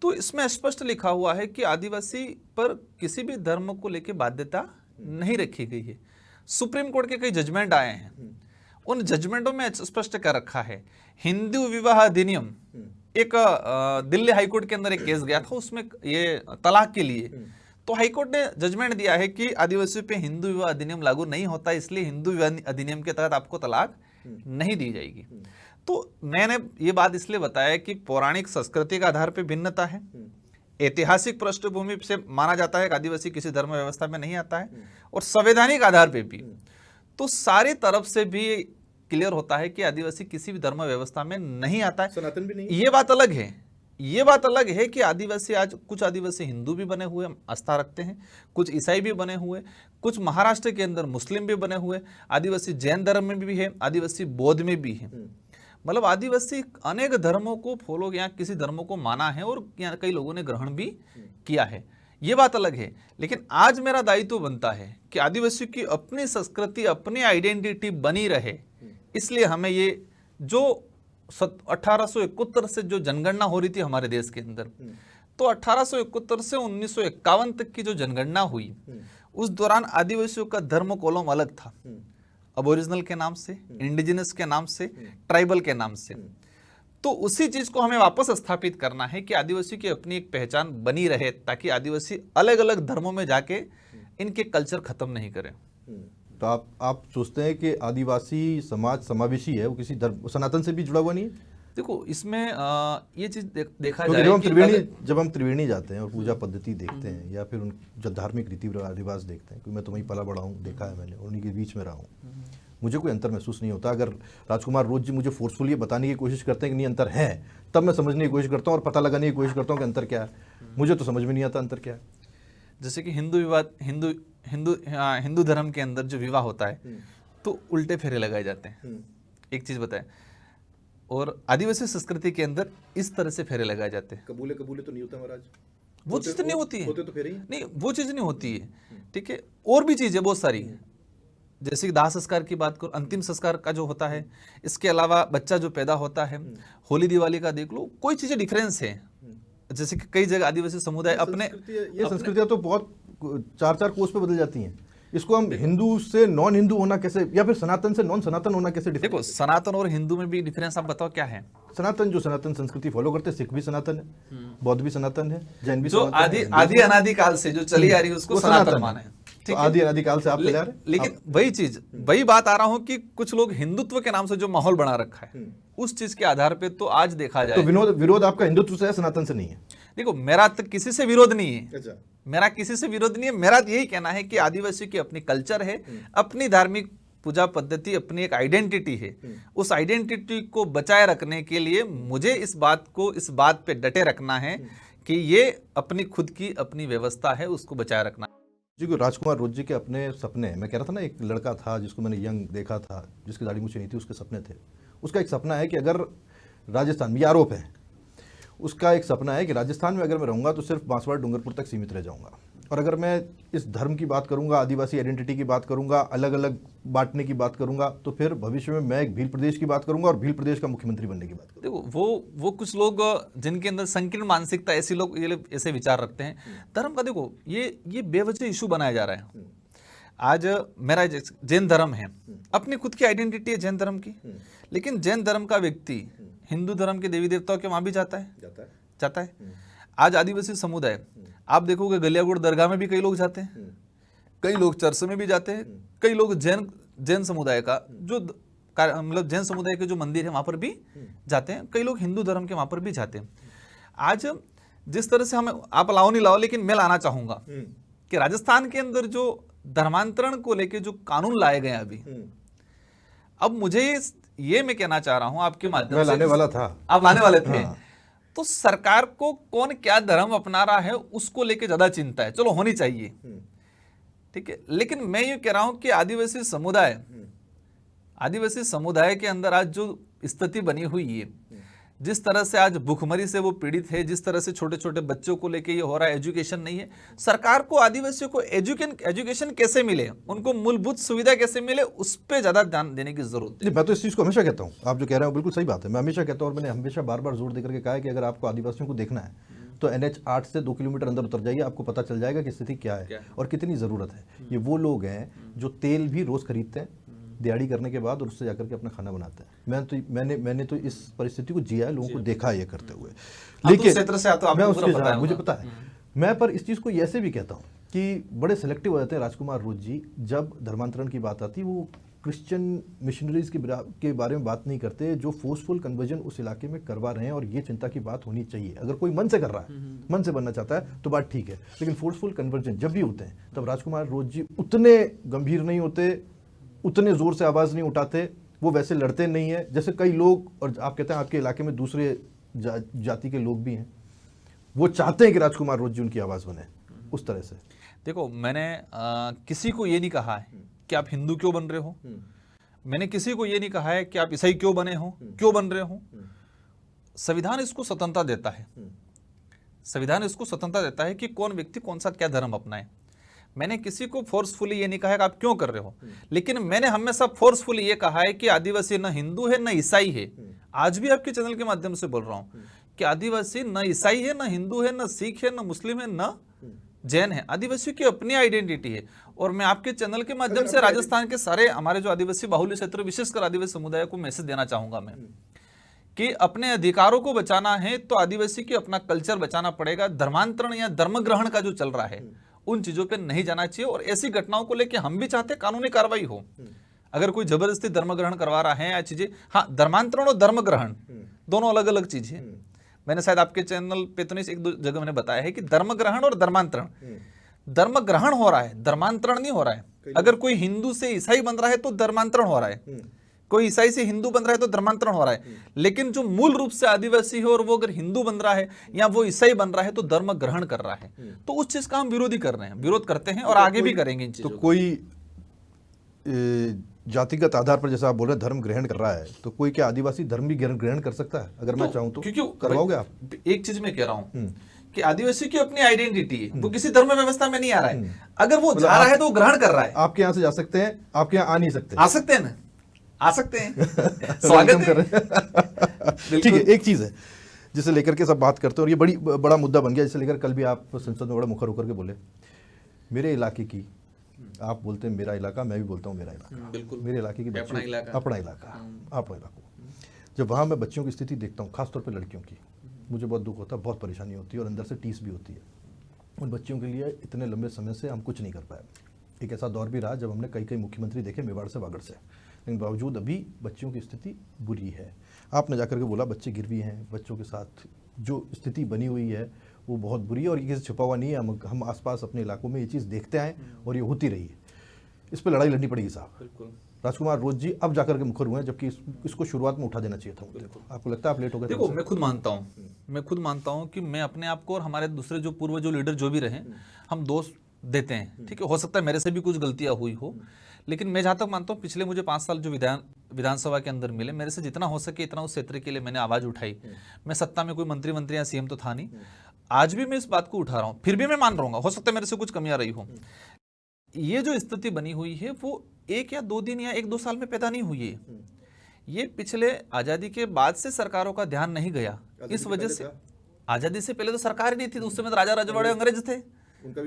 तो इसमें स्पष्ट लिखा हुआ है कि आदिवासी पर किसी भी धर्म को लेकर बाध्यता नहीं रखी गई है। सुप्रीम कोर्ट के कई जजमेंट आए हैं, उन जजमेंटों में स्पष्ट कर रखा है। हिंदू विवाह अधिनियम, एक दिल्ली हाईकोर्ट के अंदर एक केस गया था, उसमें ये तलाक के लिए, तो हाईकोर्ट ने जजमेंट दिया है कि आदिवासियों पे हिंदू विवाह अधिनियम लागू नहीं होता, इसलिए हिंदू विवाह अधिनियम के तहत आपको तलाक नहीं दी जाएगी। तो मैंने ये बात इसलिए बताया कि पौराणिक संस्कृति के आधार पर भिन्नता है, ऐतिहासिक पृष्ठभूमि से माना जाता है कि आदिवासी किसी धर्म व्यवस्था में नहीं आता है, और संवैधानिक आधार पे भी तो सारी तरफ से भी क्लियर होता है कि आदिवासी किसी भी धर्म व्यवस्था में नहीं आता है। सनातन भी नहीं। ये बात अलग है, ये बात अलग है कि आदिवासी, आज कुछ आदिवासी हिंदू भी बने हुए आस्था रखते हैं, कुछ ईसाई भी बने हुए, कुछ महाराष्ट्र के अंदर मुस्लिम भी बने हुए, आदिवासी जैन धर्म में भी है, आदिवासी बौद्ध में भी है। मतलब आदिवासी अनेक धर्मों को फॉलो, यहाँ किसी धर्मों को माना है और यहाँ कई लोगों ने ग्रहण भी किया है, ये बात अलग है। लेकिन आज मेरा दायित्व बनता है कि आदिवासी की अपनी संस्कृति, अपनी आइडेंटिटी बनी रहे, इसलिए हमें ये जो 1871 से जो जनगणना हो रही थी हमारे देश के अंदर, तो 1871 से 1951 तक की जो जनगणना हुई, उस दौरान आदिवासियों का धर्म कॉलम अलग था, अबोरिजिनल के नाम से, इंडिजिनस के नाम से, ट्राइबल के नाम से। तो उसी चीज को हमें वापस स्थापित करना है कि आदिवासी की अपनी एक पहचान बनी रहे, ताकि आदिवासी अलग अलग धर्मों में जाके इनके कल्चर खत्म नहीं करें। तो आप सोचते हैं कि आदिवासी समाज समावेशी है, वो किसी धर्म सनातन से भी जुड़ा हुआ नहीं है? देखो, इसमें ये चीज देखा जाए कि जब हम त्रिवेणी जाते हैं और पूजा पद्धति देखते हैं, या फिर उन जब धार्मिक रीति रिवाज देखते हैं, क्योंकि मैं तो वहीं पला बड़ा हूँ, देखा है मैंने, उन्हीं के बीच में रहा हूँ, मुझे कोई अंतर महसूस नहीं होता। अगर राजकुमार रोज जी मुझे फोर्सफुली बताने की कोशिश करते हैं कि नहीं अंतर है, तब मैं समझने की कोशिश करता हूँ और पता लगाने की कोशिश करता हूँ कि अंतर क्या है। मुझे तो समझ में नहीं आता अंतर क्या है। जैसे कि हिंदू धर्म के अंदर जो विवाह होता है तो उल्टे फेरे लगाए जाते हैं, एक चीज बताए, और आदिवासी संस्कृति के अंदर इस तरह से फेरे लगाए जाते हैं। कबूले तो नहीं होता महाराज, वो चीज तो नहीं होती है, होते तो फेरे ही नहीं, वो चीज नहीं होती है, ठीक है। और भी चीजें बहुत सारी, जैसे कि दाह संस्कार की बात करो, अंतिम संस्कार का जो होता है, इसके अलावा बच्चा जो पैदा होता है, होली दिवाली का देख लो, कोई चीजें डिफरेंस है। जैसे कि कई जगह आदिवासी समुदाय अपने ये संस्कृतियां तो बहुत 4-4 कोस पे बदल जाती हैं। इसको हम हिंदू से नॉन हिंदू होना कैसे, या फिर सनातन से नॉन सनातन होना कैसे? देखो, सनातन और हिंदू में भी डिफरेंस आप बताओ क्या है। सनातन जो सनातन संस्कृति फॉलो करते हैं, सिख भी सनातन है, बौद्ध भी सनातन है, जैन भी जो आदि अनादि काल से जो चली आ रही है उसको सनातन माने। तो आदि अनादिकाल से आप चले आ रहे हैं। लेकिन वही चीज, वही बात आ रहा हूं कि कुछ लोग हिंदुत्व के नाम से जो माहौल बना रखा है, उस चीज के आधार पे तो आज देखा तो जाए, विरोध आपका हिंदुत्व से है, सनातन से नहीं है। देखो मेरा तो किसी से विरोध नहीं है, अच्छा, मेरा किसी से विरोध नहीं है। मेरा यही कहना है कि आदिवासी की अपनी कल्चर है, अपनी धार्मिक पूजा पद्धति, अपनी एक आइडेंटिटी है। उस आइडेंटिटी को बचाए रखने के लिए मुझे इस बात पे डटे रखना है कि ये अपनी खुद की अपनी व्यवस्था है, उसको बचाए रखना। जी को राजकुमार रोज जी के अपने सपने, मैं कह रहा था ना, एक लड़का था जिसको मैंने यंग देखा था, जिसकी दाढ़ी मूछें नहीं थी, उसके सपने थे। उसका एक सपना है कि अगर राजस्थान में, ये आरोप है, उसका एक सपना है कि राजस्थान में अगर मैं रहूँगा तो सिर्फ बांसवाड़ा डूंगरपुर तक सीमित रह जाऊँगा, और अगर मैं इस धर्म की बात करूँगा, आदिवासी आइडेंटिटी की बात करूँगा, अलग अलग बांटने की बात करूँगा, तो फिर भविष्य में मैं एक भील प्रदेश की बात करूँगा और भील प्रदेश का मुख्यमंत्री बनने की बात करूँगा। देखो वो कुछ लोग जिनके अंदर संकीर्ण मानसिकता, ऐसे लोग ये ऐसे विचार रखते हैं। धर्म का देखो ये बेवजह इशू बनाया जा रहा है। आज मेरा जैन धर्म है, अपनी खुद की आइडेंटिटी है जैन धर्म की, लेकिन जैन धर्म का व्यक्ति हिंदू धर्म के देवी देवताओं के वहां भी जाता है। आज आदिवासी समुदाय, आप देखोगे गलियागुड़ दरगाह में भी कई लोग जाते हैं, कई लोग चर्च में भी जाते हैं, कई लोग जैन समुदाय का जो मतलब जैन समुदाय के जो मंदिर है वहां पर भी जाते हैं, कई लोग हिंदू धर्म के वहां पर भी जाते हैं। आज जिस तरह से हम, आप लाओ नहीं लाओ, लेकिन मैं लाना चाहूंगा कि राजस्थान के अंदर जो धर्मांतरण को लेके जो कानून लाए गए अभी, अब मुझे ये मैं कहना चाह रहा हूं आपके माध्यम से, लाने वाला था, आप लाने वाले थे। तो सरकार को कौन क्या धर्म अपना रहा है उसको लेके ज्यादा चिंता है, चलो होनी चाहिए, ठीक है, लेकिन मैं ये कह रहा हूं कि आदिवासी समुदाय के अंदर आज जो स्थिति बनी हुई है, जिस तरह से आज भूखमरी से वो पीड़ित है, जिस तरह से छोटे छोटे बच्चों को लेके ये हो रहा है, एजुकेशन नहीं है, सरकार को आदिवासियों को एजुकेशन कैसे मिले, उनको मूलभूत सुविधा कैसे मिले, उस पर ज्यादा ध्यान देने की जरूरत है। मैं तो इस चीज़ को हमेशा कहता हूँ, आप जो कह रहे हो बिल्कुल सही बात है, मैं हमेशा कहता हूँ, और मैंने हमेशा बार बार जोर देकर के कहा है कि अगर आपको आदिवासियों को देखना है तो NH 8 से 2 किलोमीटर अंदर उतर जाइए, आपको पता चल जाएगा कि स्थिति क्या है और कितनी ज़रूरत है। ये वो लोग हैं जो तेल भी रोज़ खरीदते हैं दिहाड़ी करने के बाद, और उससे जाकर के अपना खाना बनाते हैं। मैंने तो इस परिस्थिति को जिया है, लोगों को देखा है ये करते हुए, लेकिन मैं उसके, मुझे पता है, मैं पर इस चीज़ को ऐसे भी कहता हूँ कि बड़े सेलेक्टिव हो जाते हैं राजकुमार रोज जी। जब धर्मांतरण की बात आती है, वो क्रिश्चियन मिशनरीज के बारे में बात नहीं करते जो फोर्सफुल कन्वर्जन उस इलाके में करवा रहे हैं, और ये चिंता की बात होनी चाहिए। अगर कोई मन से कर रहा है, मन से बनना चाहता है तो बात ठीक है, लेकिन फोर्सफुल कन्वर्जन जब भी होते हैं तब राजकुमार रोज जी उतने गंभीर नहीं होते, उतने जोर से आवाज़ नहीं उठाते, वो वैसे लड़ते नहीं है जैसे कई लोग, और आप कहते हैं आपके इलाके में दूसरे जाति के लोग भी हैं, वो चाहते हैं कि राजकुमार रोज जी उनकी आवाज़ बने उस तरह से। देखो मैंने किसी को ये नहीं कहा है कि आप हिंदू क्यों बन रहे हो, मैंने किसी को ये नहीं कहा है कि आप ईसाई क्यों बन रहे हो। संविधान इसको स्वतंत्रता देता है, संविधान इसको स्वतंत्रता देता है कि कौन व्यक्ति कौन सा क्या धर्म अपनाए। मैंने किसी को फोर्सफुली ये नहीं कहा है कि आप क्यों कर रहे हो, लेकिन मैंने हमेशा फोर्सफुली ये कहा है कि आदिवासी न हिंदू है न ईसाई है। आज भी आपके चैनल के माध्यम से बोल रहा हूं कि आदिवासी न ईसाई है, न हिंदू है, न सिख है, न मुस्लिम है, न जैन है। आदिवासी की अपनी आइडेंटिटी है। और मैं आपके चैनल के माध्यम से राजस्थान के सारे हमारे जो आदिवासी बाहुल्य क्षेत्र, विशेषकर आदिवासी समुदाय को मैसेज देना चाहूंगा मैं कि अपने अधिकारों को बचाना है तो आदिवासी की अपना कल्चर बचाना पड़ेगा। धर्मांतरण या धर्म ग्रहण का जो चल रहा है उन चीजों पे नहीं जाना चाहिए। और ऐसी घटनाओं को लेकर हम भी चाहते हैं कानूनी कार्रवाई हो। अगर कोई जबरदस्ती धर्म ग्रहण करवा रहा है या चीजें, हाँ, धर्मांतरण और धर्म ग्रहण दोनों अलग अलग चीज है। मैंने शायद आपके चैनल पे तो नहीं, एक दो जगह मैंने बताया है कि धर्म ग्रहण और धर्मांतरण, धर्म ग्रहण हो रहा है, धर्मांतरण नहीं हो रहा है। अगर कोई हिंदू से ईसाई बन रहा है तो धर्मांतरण हो रहा है, कोई ईसाई से हिंदू बन रहा है तो धर्मांतरण हो रहा है। लेकिन जो मूल रूप से आदिवासी है और वो अगर हिंदू बन रहा है या वो ईसाई बन रहा है तो धर्म ग्रहण कर रहा है। तो उस चीज का हम विरोधी कर रहे हैं, विरोध करते हैं और आगे भी करेंगे इन चीजों। तो कोई जातिगत आधार पर जैसा आप बोल रहे हैं धर्म ग्रहण कर रहा है, तो कोई क्या आदिवासी धर्म भी ग्रहण कर सकता है अगर मैं चाहूं तो? क्योंकि करवाओगे आप? एक चीज मैं कह रहा हूं कि आदिवासी की अपनी आइडेंटिटी है, वो किसी धर्म व्यवस्था में नहीं आ रहा है। अगर वो जा रहा है तो वो ग्रहण कर रहा है। आपके यहाँ से जा सकते हैं, आपके यहाँ आ नहीं सकते? आ सकते हैं ना, आ सकते हैं। स्वागत कर रहे हैं। ठीक है, एक चीज है जिसे लेकर के सब बात करते हैं और ये बड़ा मुद्दा बन गया, जिसे लेकर कल भी आप संसद में बड़ा मुखर होकर के बोले, मेरे इलाके की, आप बोलते हैं मेरा इलाका, मैं भी बोलता हूँ मेरा इलाका, बिल्कुल मेरे इलाके की अपना इलाका। जब वहाँ मैं बच्चियों की स्थिति देखता हूँ, खासतौर पे लड़कियों की, मुझे बहुत दुख होता है, बहुत परेशानी होती है और अंदर से टीस भी होती है। उन बच्चियों के लिए इतने लंबे समय से हम कुछ नहीं कर पाए। एक ऐसा दौर भी रहा जब हमने कई मुख्यमंत्री देखे मेवाड़ से वागड़ से, लेकिन बावजूद अभी बच्चियों की स्थिति बुरी है। आपने जाकर के बोला बच्चे गिर भी हैं, बच्चों के साथ जो स्थिति बनी हुई है वो बहुत बुरी है और ये किसी छुपा हुआ नहीं है। हम आसपास अपने इलाकों में ये चीज़ देखते आए और ये होती रही है। इस पर लड़ाई लड़नी पड़ेगी साहब। बिल्कुल। राजकुमार रोज जी अब जाकर के मुखर हुए हैं, जबकि इसको शुरुआत में उठा देना चाहिए था। आपको लगता है आप लेट हो गए? देखो, मैं खुद मानता हूँ कि मैं अपने आप को और हमारे दूसरे जो पूर्व जो लीडर जो भी रहे, हम दोष देते हैं, ठीक है। हो सकता है मेरे से भी कुछ गलतियां हुई हो, लेकिन मैं जहाँ तक मानता हूँ पिछले मुझे 5 साल जो विधानसभा के अंदर मिले, मेरे से जितना हो सके इतना उस क्षेत्र के लिए मैंने आवाज उठाई। मैं सत्ता में कोई मंत्री या सीएम तो था नहीं, आज भी मैं इस बात को उठा रहा हूँ, फिर भी मैं मान रहा हूँ हो सकता है मेरे से कुछ कमियां रही हो। ये जो स्थिति बनी हुई है वो 1 या 2 दिन या 1-2 साल में पैदा नहीं हुई है। ये पिछले आजादी के बाद से सरकारों का ध्यान नहीं गया। इस वजह से आजादी से पहले तो सरकार ही नहीं थी, तो उस समय तो राजा रजवाड़े अंग्रेज थे,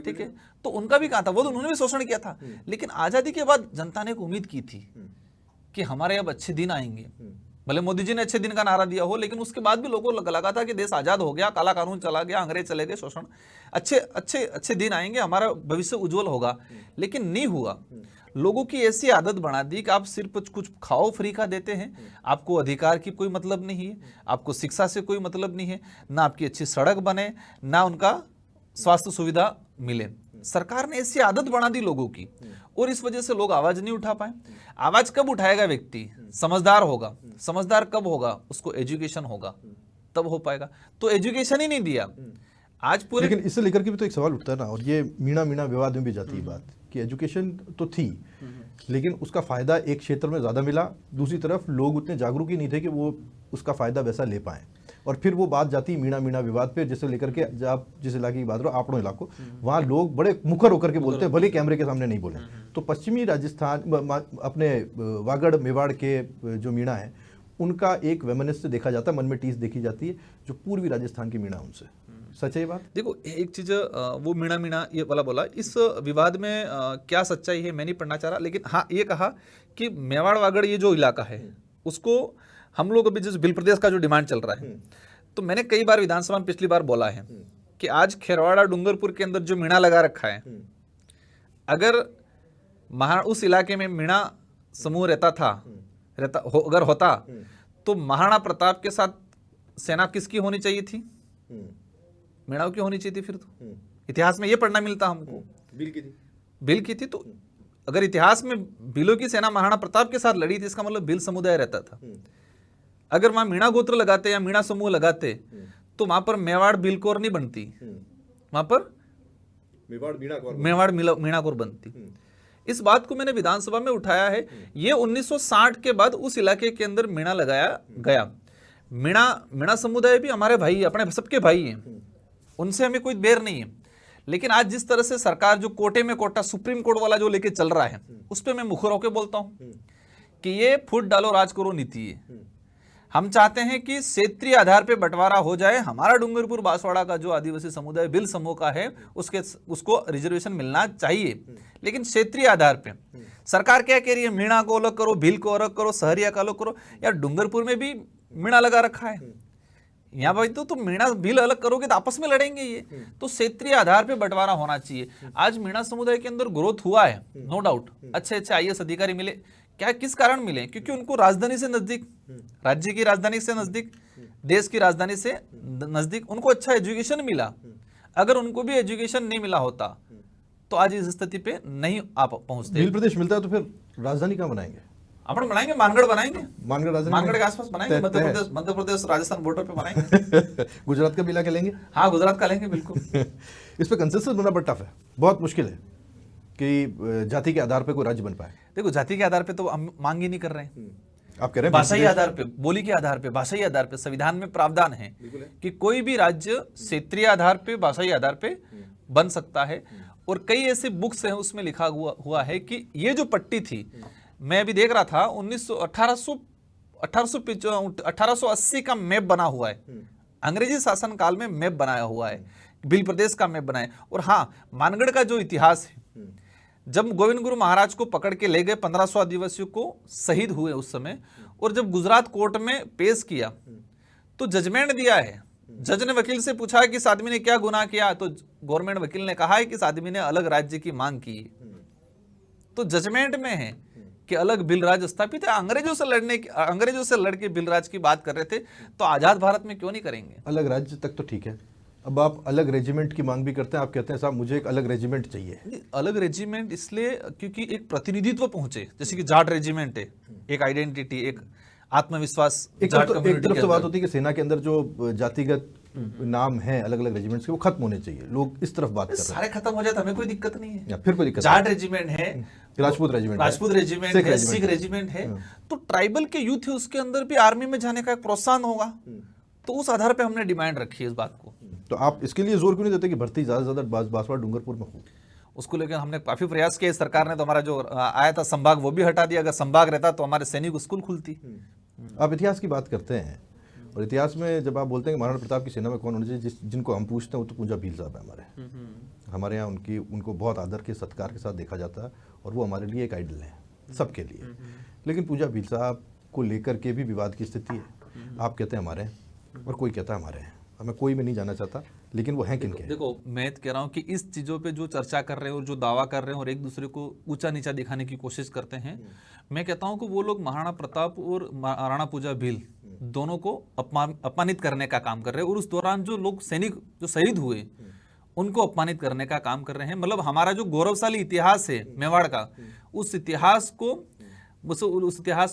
ठीक है। तो उनका भी कहा था, वो तो उन्होंने भी शोषण किया था। लेकिन आजादी के बाद जनता ने एक उम्मीद की थी कि हमारे अब अच्छे दिन आएंगे। भले मोदी जी ने अच्छे दिन का नारा दिया हो, लेकिन उसके बाद भी लोगों को लगा था कि देश आजाद हो गया, काला कानून चला गया, अंग्रेज चले गए, शोषण अच्छे दिन आएंगे, हमारा भविष्य उज्जवल होगा। लेकिन नहीं हुआ। लोगों की ऐसी आदत बना दी कि आप सिर्फ कुछ खाओ फ्री का देते हैं, आपको अधिकार की कोई मतलब नहीं है, आपको शिक्षा से कोई मतलब नहीं है, ना आपकी अच्छी सड़क बने, ना उनका स्वास्थ्य सुविधा मिले। सरकार ने ऐसी आदत बना दी लोगों की, और इस वजह से लोग आवाज नहीं उठा पाए। आवाज कब उठाएगा व्यक्ति? समझदार होगा। समझदार कब होगा? उसको एजुकेशन होगा, तब हो पाएगा। तो एजुकेशन ही नहीं दिया आज पूरे। लेकिन इससे लेकर के भी तो एक सवाल उठता है ना, और ये मीणा विवाद में भी जाती है बात कि एजुकेशन तो थी, लेकिन उसका फायदा एक क्षेत्र में ज्यादा मिला, दूसरी तरफ लोग उतने जागरूक ही नहीं थे कि वो उसका फायदा वैसा ले पाए। और फिर वो बात जाती मीणा विवाद पे, जिसे लेकर के जब आप जिस इलाके की बात करो, आपड़ों इलाकों, वहाँ लोग बड़े मुखर होकर के बोलते हैं, भले कैमरे के सामने नहीं बोले। तो पश्चिमी राजस्थान अपने वागड़ मेवाड़ के जो मीणा है, उनका एक वैमनस्य देखा जाता है, मन में टीस देखी जाती है, जो पूर्वी राजस्थान की मीणा उनसे। सच है ये बात? देखो, एक चीज वो मीणा ये वाला बोला, इस विवाद में क्या सच्चाई है मैं नहीं पढ़ना चाह रहा, लेकिन हाँ ये कहा कि मेवाड़ वागड़ ये जो इलाका है उसको हम लोग अभी जिस बिल प्रदेश का जो डिमांड चल रहा है, तो मैंने कई बार विधानसभा में पिछली बार बोला है कि आज खेरवाड़ा डूंगरपुर के अंदर जो मीणा लगा रखा है, अगर उस इलाके में मीणा समूह अगर होता तो महाराणा प्रताप के साथ सेना किसकी होनी चाहिए थी? मीणाओं की होनी चाहिए थी। फिर तो इतिहास में ये पढ़ना मिलता हमको, बिल की थी। तो अगर इतिहास में बिलों की सेना महाराणा प्रताप के साथ लड़ी थी, इसका मतलब बिल समुदाय रहता था। अगर वहां मीणा गोत्र लगाते या मीणा समूह लगाते तो वहां पर मेवाड़ बिलकोर नहीं बनती, वहां पर मेवाड़ मीणा कोर बनती। इस बात को मैंने विधानसभा में उठाया है। ये 1960 के बाद उस इलाके के अंदर मीणा लगाया गया। मीणा समुदाय भी हमारे भाई, अपने सबके भाई हैं, उनसे हमें कोई बैर नहीं है। लेकिन आज जिस तरह से सरकार जो कोटे में कोटा सुप्रीम कोर्ट वाला जो लेके चल रहा है, उस पर मैं मुखर होकर बोलता हूं कि ये फूट डालो राज करो नीति है। हम चाहते हैं कि क्षेत्रीय आधार पे बंटवारा हो जाए। हमारा डूंगरपुर बांसवाड़ा का जो आदिवासी समुदाय बिल समूह का है, उसको रिजर्वेशन मिलना चाहिए, लेकिन क्षेत्रीय आधार पे। सरकार क्या कह रही है? मीणा को अलग करो, भील को अलग करो, सहरिया को अलग करो। यार डूंगरपुर में भी मीणा लगा रखा है, यहाँ भाई तो मीणा भील अलग करोगे तो आपस में लड़ेंगे ये। तो क्षेत्रीय आधार पे बंटवारा होना चाहिए। आज मीणा समुदाय के अंदर ग्रोथ हुआ है, नो डाउट। अच्छे IAS अधिकारी मिले। क्या किस कारण मिले? क्योंकि उनको राजधानी से नजदीक, राज्य की राजधानी से नजदीक, देश की राजधानी से नजदीक उनको अच्छा एजुकेशन मिला। अगर उनको भी एजुकेशन नहीं मिला होता तो आज इस स्थिति पे नहीं आप पहुंचते। भील प्रदेश मिलता है तो फिर राजधानी कहाँ बनाएंगे? अपन बनाएंगे, मानगढ़ बनाएंगे, मानगढ़ के आसपास बनाएंगे, मध्य प्रदेश राजस्थान बॉर्डर पे बनाएंगे। गुजरात का भी इलाका लेंगे? हाँ, गुजरात का लेंगे, बिल्कुल। इस पे कंसेंसस बनना बड़ा टफ है, बहुत मुश्किल है कि जाति के आधार पे कोई राज्य बन पाए। देखो, जाति के आधार पे तो हम मांग ही नहीं कर रहे हैं। आप कह रहे हैं भाषाई आधार पे, बोली के आधार पे, भाषाई आधार पे संविधान में प्रावधान है कि कोई भी राज्य क्षेत्रीय आधार पे, भाषाई आधार पे बन सकता है। और कई ऐसे बुक्स हैं उसमें लिखा हुआ है कि ये जो पट्टी थी, मैं अभी देख रहा था 1880 का मैप बना हुआ है, अंग्रेजी शासन काल में मैप बनाया हुआ है, बिल प्रदेश का मैप बनाया। और हाँ, मानगढ़ का जो इतिहास है, जब गोविंद गुरु महाराज को पकड़ के ले गए, 1500 आदिवासियों को शहीद हुए उस समय, और जब गुजरात कोर्ट में पेश किया तो जजमेंट दिया है। जज ने वकील से पूछा कि इस आदमी ने क्या गुनाह किया, तो गवर्नमेंट वकील ने कहा है कि इस आदमी ने अलग राज्य की मांग की। तो जजमेंट में है कि अलग बिल राज स्थापित है। अंग्रेजों से लड़ के बिल राज की बात कर रहे थे, तो आजाद भारत में क्यों नहीं करेंगे? अलग राज्य तक तो ठीक है, अब आप अलग रेजिमेंट की मांग भी करते हैं। आप कहते हैं साहब मुझे एक अलग रेजिमेंट चाहिए। नहीं, अलग रेजिमेंट इसलिए क्योंकि एक प्रतिनिधित्व पहुंचे, जैसे कि जाट रेजिमेंट है, एक आइडेंटिटी, एक आत्मविश्वास। एक तरफ से बात होती है कि सेना के अंदर जो जातिगत नाम है अलग अलग रेजिमेंट्स के, वो खत्म होने चाहिए। लोग इस तरफ बात कर रहे हैं। सारे खत्म हो जाए तो हमें कोई दिक्कत नहीं है। या फिर कोई दिक्कत जाट रेजिमेंट है, राजपूत रेजिमेंट है, सिख रेजिमेंट है, तो ट्राइबल के यूथ है उसके अंदर भी आर्मी में जाने का एक प्रोत्साहन होगा। तो उस आधार पे हमने डिमांड रखी है इस बात को। तो आप इसके लिए जोर क्यों नहीं देते कि भर्ती ज्यादा से ज्यादा बांसवाड़ा डूंगरपुर में हो? उसको लेकर हमने काफी प्रयास किए। सरकार ने तो हमारा जो आया था संभाग वो भी हटा दिया। अगर संभाग रहता तो हमारे सैनिक स्कूल खुलती। आप इतिहास की बात करते हैं, और इतिहास में जब आप बोलते हैं कि महाराणा प्रताप की सेना में कौन होना चाहिए, जिनको हम पूछते हैं वो तो पूंजा भील साहब है। हमारे यहाँ उनको बहुत आदर के सत्कार के साथ देखा जाता है, और वो हमारे लिए एक आइडल है सबके लिए। लेकिन पूंजा भील साहब को लेकर के भी विवाद की स्थिति है। आप कहते हैं हमारे हैं और कोई कहता है हमारे हैं। मैं कोई में नहीं जाना चाहता, लेकिन वो हैं किनके? देखो, मैं कह रहा हूँ कि इस चीज़ों पे जो चर्चा कर रहे हैं और जो दावा कर रहे हैं और एक दूसरे को ऊंचा नीचा दिखाने की कोशिश करते हैं, मैं कहता हूँ कि वो लोग महाराणा प्रताप और महाराणा पूजा भील दोनों को अपमानित करने का काम कर रहे हैं। और उस दौरान जो लोग सैनिक जो शहीद हुए उनको अपमानित करने का काम कर रहे हैं। मतलब हमारा जो गौरवशाली इतिहास है मेवाड़ का, उस इतिहास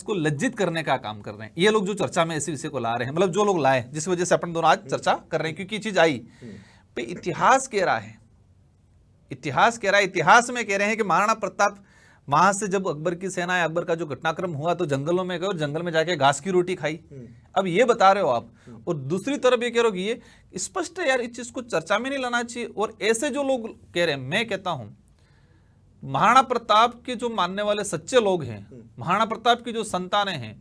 को लज्जित करने का काम कर रहे हैं ये लोग जो चर्चा में ऐसे विषय को ला रहे हैं। मतलब जो लोग लाए, जिस वजह से अपन दोनों आज चर्चा कर रहे हैं, क्योंकि ये चीज आई पे इतिहास कह रहा है। इतिहास में कह रहे हैं कि महाराणा प्रताप वहां से जब अकबर की सेना है, अकबर का जो घटनाक्रम हुआ तो जंगलों में गए और जंगल में जाके घास की रोटी खाई। अब ये बता रहे हो आप, और दूसरी तरफ ये कह रहे हो कि ये स्पष्ट है यार, इस चीज को चर्चा में नहीं लाना चाहिए। और ऐसे जो लोग कह रहे हैं, मैं कहता हूं महाराणा प्रताप के जो मानने वाले सच्चे लोग हैं, महाराणा प्रताप की जो संतानें हैं,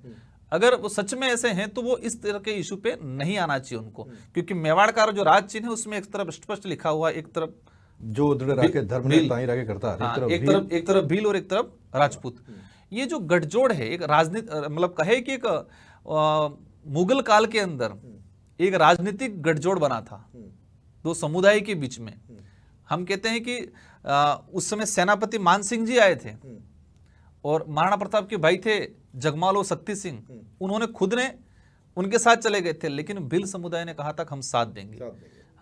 अगर वो सच में ऐसे हैं तो वो इस तरह के इशू पे नहीं आना चाहिए उनको। क्योंकि मेवाड़ का जो राज चिन्ह है उसमें एक तरफ स्पष्ट लिखा हुआ, एक तरफ जो दृढ़ राखे धर्म ने ताई राखे करता, एक तरफ भील और एक तरफ राजपूत। ये जो गठजोड़ है, एक राजनीति, मतलब कहे कि एक मुगल काल के अंदर एक राजनीतिक गठजोड़ बना था दो समुदाय के बीच में। हम कहते हैं कि उस समय सेनापति मान सिंह जी आए थे और महाराणा प्रताप के भाई थे जगमाल और शक्ति सिंह, उन्होंने खुद ने उनके साथ चले गए थे, लेकिन भील समुदाय ने कहा था कि हम साथ देंगे।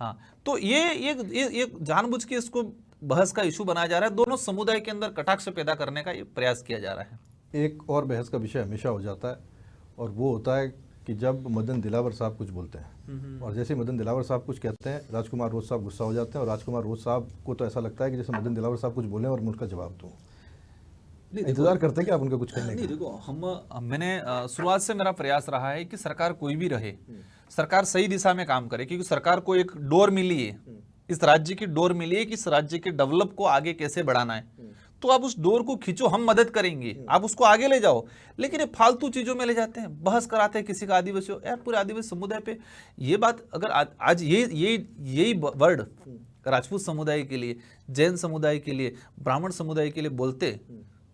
हाँ, तो ये जानबूझ के इसको बहस का इशू बनाया जा रहा है। दोनों समुदाय के अंदर कटाक्ष पैदा करने का ये प्रयास किया जा रहा है। एक और बहस का विषय हमेशा हो जाता है, और वो होता है कि जब मदन दिलावर साहब कुछ बोलते हैं, और जैसे मदन दिलावर साहब कुछ कहते हैं, राजकुमार रोज साहब गुस्सा हो जाते हैं, और राजकुमार रोज साहब को तो ऐसा लगता है कि जैसे मदन दिलावर साहब कुछ बोले और मैं उनका जवाब दूँ। इंतजार करते हैं कि आप उनका कुछ करने का? नहीं, देखो, मैंने शुरुआत से मेरा प्रयास रहा है कि सरकार कोई भी रहे, सरकार सही दिशा में काम करे, क्योंकि सरकार को एक डोर मिली है, इस राज्य की डोर मिली है कि इस राज्य के डेवलप को आगे कैसे बढ़ाना है। तो आप उस डोर को खींचो, हम मदद करेंगे, आप उसको आगे ले जाओ। लेकिन ये फालतू चीजों में ले जाते हैं, बहस कराते हैं किसी का आदिवासी हो, यार पूरे आदिवासी समुदाय पे ये बात अगर आज यही वर्ड राजपूत समुदाय के लिए, जैन समुदाय के लिए, ब्राह्मण समुदाय के लिए बोलते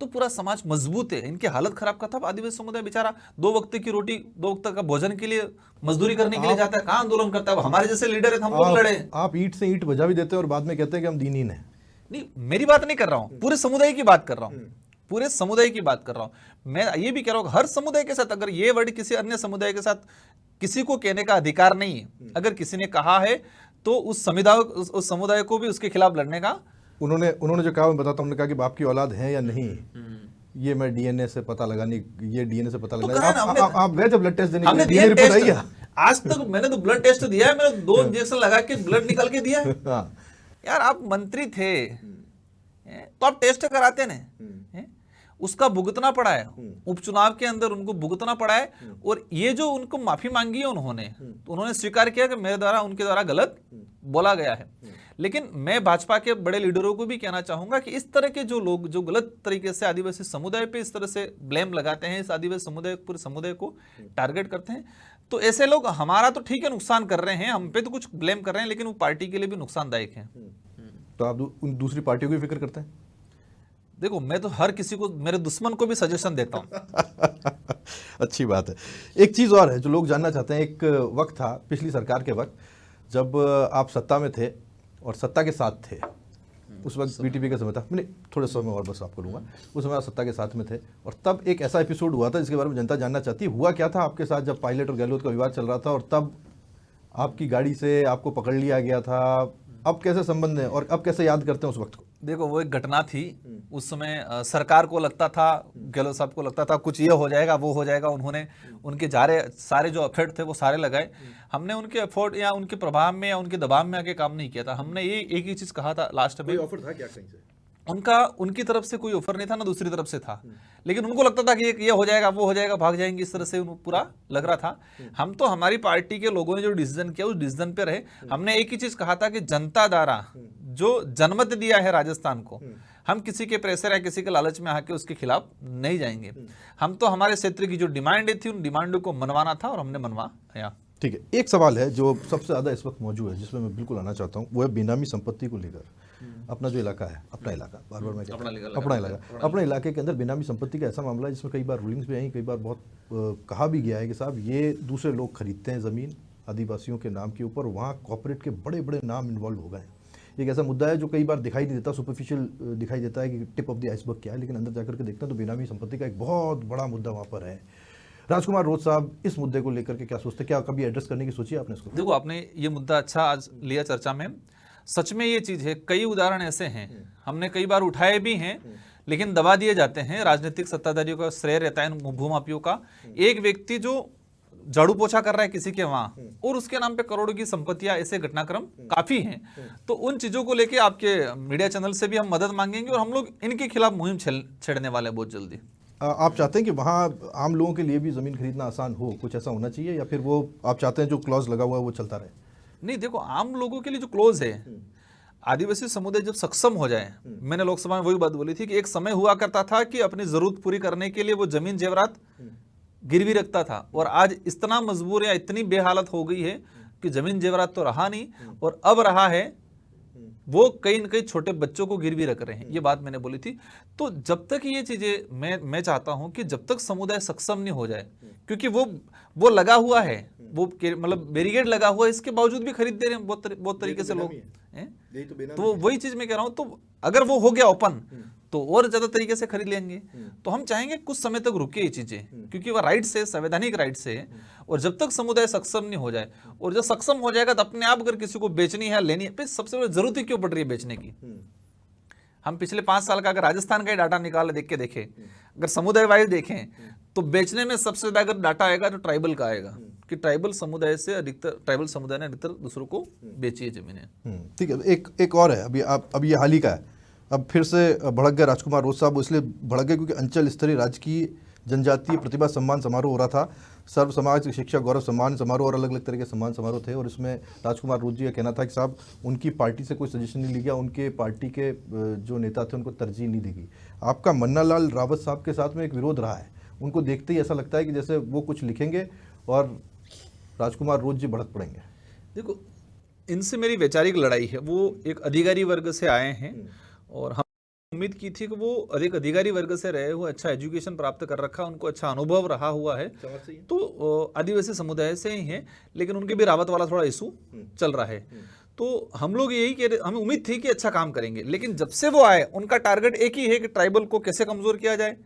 तो पूरा समाज मजबूत है। इनकी हालत खराब का था। आदिवासी समुदाय बेचारा 2 वक्त की रोटी, 2 वक्त का भोजन के लिए मजदूरी करने के लिए जाता है, कहाँ आंदोलन करता है? हमारे जैसे लीडर है, हम लोग लड़े। आप ईंट से ईंट बजा भी देते हैं और बाद में कहते हैं कि हम दीनहीन हैं। नहीं, मेरी बात नहीं कर रहा हूँ, पूरे समुदाय की बात कर रहा हूँ, पूरे समुदाय की बात कर रहा हूँ। मैं ये भी कह रहा हूँ हर समुदाय के साथ अगर ये वर्ड किसी अन्य समुदाय के साथ किसी को कहने का अधिकार नहीं है। अगर किसी ने कहा है तो उस समुदाय को भी उसके खिलाफ लड़ने का। उन्होंने जो कहा मैं बताता हूँ, उन्होंने कहा कि बाप की औलाद है या नहीं, ये मैं डीएनए से पता लगाने, ये डीएनए से पता लगाने। आप गए थे ब्लड टेस्ट देने? हमने दिया टेस्ट, आज तक मैंने तो ब्लड टेस्ट दिया है, मैंने 2 इंजेक्शन लगा के ब्लड निकल के दिया है। यार आप मंत्री थे तो आप टेस्ट कराते ना, उसका भुगतना पड़ा है, उपचुनाव के अंदर उनको भुगतना पड़ा है। और ये जो उनको माफी मांगी है उन्होंने, तो उन्होंने स्वीकार किया कि मेरे द्वारा उनके द्वारा गलत बोला गया है। लेकिन मैं भाजपा के बड़े लीडरों को भी कहना चाहूंगा कि इस तरह के जो लोग जो गलत तरीके से आदिवासी समुदाय पे इस तरह से ब्लेम लगाते हैं, इस आदिवासी समुदाय पूरे समुदाय को टारगेट करते हैं, तो ऐसे लोग हमारा तो ठीक है नुकसान कर रहे हैं, हम पे तो कुछ ब्लेम कर रहे हैं, लेकिन वो पार्टी के लिए भी नुकसानदायक है। तो आप उन दूसरी पार्टियों की फिक्र करते हैं? देखो, मैं तो हर किसी को, मेरे दुश्मन को भी सजेशन देता हूं। अच्छी बात है। एक चीज़ और है जो लोग जानना चाहते हैं। एक वक्त था पिछली सरकार के वक्त जब आप सत्ता में थे और सत्ता के साथ थे, उस वक्त बीटीपी का समय था, मैंने थोड़े समय और बस आपको लूँगा, उस समय आप सत्ता के साथ में थे और तब एक ऐसा एपिसोड हुआ था जिसके बारे में जनता जानना चाहती है, हुआ क्या था आपके साथ जब पायलट और गहलोत का विवाद चल रहा था और तब आपकी गाड़ी से आपको पकड़ लिया गया था। अब कैसे संबंध है और अब कैसे याद करते हैं उस वक्त को? देखो वो एक घटना थी, उस समय सरकार को लगता था, गहलोत साहब को लगता था कुछ ये हो जाएगा वो हो जाएगा, उन्होंने उनके सारे जो एफर्ट थे वो सारे लगाए। हमने उनके एफर्ट या उनके प्रभाव में या उनके दबाव में आके काम नहीं किया था। हमने ये एक ही चीज कहा था लास्ट में, ऑफर था क्या कहीं से? उनकी तरफ से कोई ऑफर नहीं था ना दूसरी तरफ से था, लेकिन उनको लगता था कि ये हो जाएगा वो हो जाएगा, भाग जाएंगे, इस तरह से उनको पूरा लग रहा था। हम तो हमारी पार्टी के लोगों ने जो डिसीजन किया उस डिसीजन पे रहे। हमने एक ही चीज कहा था कि जनता द्वारा जो जनमत दिया है राजस्थान को, हम किसी के प्रेशर या किसी के लालच में आके उसके खिलाफ नहीं जाएंगे। हम तो हमारे क्षेत्र की जो डिमांड थी उन डिमांडों को मनवाना था और हमने मनवाया। ठीक है, एक सवाल है जो सबसे ज़्यादा इस वक्त मौजूद है जिसमें मैं बिल्कुल आना चाहता हूँ, वो है बेनामी संपत्ति को लेकर। अपना जो इलाका है, अपना इलाका, बार बार मैं अपना इलाके के अंदर बेनामी संपत्ति का ऐसा मामला है जिसमें कई बार रूलिंग्स भी आई, कई बार बहुत कहा भी गया है कि साहब ये दूसरे लोग खरीदते हैं ज़मीन आदिवासियों के नाम के ऊपर, वहाँ कॉर्पोरेट के बड़े बड़े नाम इन्वॉल्व हो गए हैं। एक ऐसा मुद्दा है जो कई बार दिखाई नहीं देता, सुपरफिशियल दिखाई देता है कि टिप ऑफ द आइसबर्ग क्या है, लेकिन अंदर जाकर के देखते हैं तो बेनामी संपत्ति का एक बहुत बड़ा मुद्दा वहाँ पर है। राजकुमार रोज साहब इस मुद्दे को लेकर के क्या सोचते हैं, क्या कभी एड्रेस करने की सोची आपने इसको? देखो आपने ये मुद्दा अच्छा आज लिया चर्चा में, सच में ये चीज है, कई उदाहरण ऐसे हैं, हमने कई बार उठाए भी हैं लेकिन दबा दिए जाते हैं। राजनीतिक सत्ताधारियों का श्रेय रहता है भूमाफियों का। एक व्यक्ति जो झाड़ू पोछा कर रहा है किसी के वहां और उसके नाम पे करोड़ों की संपत्तियां, ऐसे घटनाक्रम काफी हैं। तो उन चीजों को लेके आपके मीडिया चैनल से भी हम मदद मांगेंगे और हम लोग इनके खिलाफ मुहिम छेड़ने वाले हैं बहुत जल्दी। आप चाहते हैं कि वहाँ आम लोगों के लिए भी ज़मीन खरीदना आसान हो, कुछ ऐसा होना चाहिए, या फिर वो आप चाहते हैं जो क्लॉज लगा हुआ है वो चलता रहे? नहीं, देखो आम लोगों के लिए जो क्लोज है, आदिवासी समुदाय जब सक्षम हो जाए, मैंने लोकसभा में वही बात बोली थी कि एक समय हुआ करता था कि अपनी जरूरत पूरी करने के लिए वो जमीन जेवरात गिरवी रखता था, और आज इतना मजबूर या इतनी बेहालत हो गई है कि जमीन जेवरात तो रहा नहीं और अब रहा है वो कई न कई छोटे बच्चों को गिरवी रख रहे हैं। ये बात मैंने बोली थी। तो जब तक ये चीजें मैं चाहता हूं कि जब तक समुदाय सक्षम नहीं हो जाए, क्योंकि वो लगा हुआ है, वो मतलब बैरिकेड लगा हुआ है, इसके बावजूद भी खरीद दे रहे हैं बहुत तरीके से लोग हैं। तो वही चीज मैं कह रहा हूं, तो अगर वो हो गया ओपन तो और ज्यादा तरीके से खरीद लेंगे। तो हम चाहेंगे कुछ समय तक रुके ये चीजें, क्योंकि वह राइट्स है, संवैधानिक राइट्स है। और जब तक समुदाय सक्षम नहीं हो जाए, और जब सक्षम हो जाएगा तो अपने आप अगर किसी को बेचनी है लेनी है, फिर सबसे बड़ी जरूरत ही क्यों पड़ रही है बेचने की? हम पिछले 5 साल का अगर राजस्थान का ही डाटा निकाल के देखें, अगर समुदाय वाइज देखें, तो बेचने में सबसे ज्यादा अगर डाटा आएगा तो ट्राइबल का आएगा, कि ट्राइबल समुदाय से अधिकतर, ट्राइबल समुदाय ने अधिकतर दूसरों को बेची है जमीनें। ठीक है, एक और है, अभी ये हाल ही का है, अब फिर से भड़क गए राजकुमार रोज साहब। इसलिए भड़क गए क्योंकि अंचल स्तरीय राजकीय जनजातीय प्रतिभा सम्मान समारोह हो रहा था, सर्व समाज शिक्षा गौरव सम्मान समारोह और अलग अलग तरह के सम्मान समारोह थे। और इसमें राजकुमार रोज जी का कहना था कि साहब उनकी पार्टी से कोई सजेशन नहीं लिया, उनके पार्टी के जो नेता थे उनको तरजीह नहीं देगी। आपका मन्ना लाल रावत साहब के साथ में एक विरोध रहा है, उनको देखते ही ऐसा लगता है कि जैसे वो कुछ लिखेंगे और राजकुमार रोज जी भड़क पड़ेंगे। देखो, इनसे मेरी वैचारिक लड़ाई है। वो एक अधिकारी वर्ग से आए हैं और हम उम्मीद की थी कि वो अधिक अधिकारी वर्ग से रहे हुए, अच्छा एजुकेशन प्राप्त कर रखा, उनको अच्छा अनुभव रहा हुआ है, तो आदिवासी समुदाय से ही है, लेकिन उनके भी रावत वाला थोड़ा इशू चल रहा है। तो हम लोग यही कह रहे, हमें उम्मीद थी कि अच्छा काम करेंगे, लेकिन जब से वो आए उनका टारगेट एक ही है कि ट्राइबल को कैसे कमजोर किया जाए,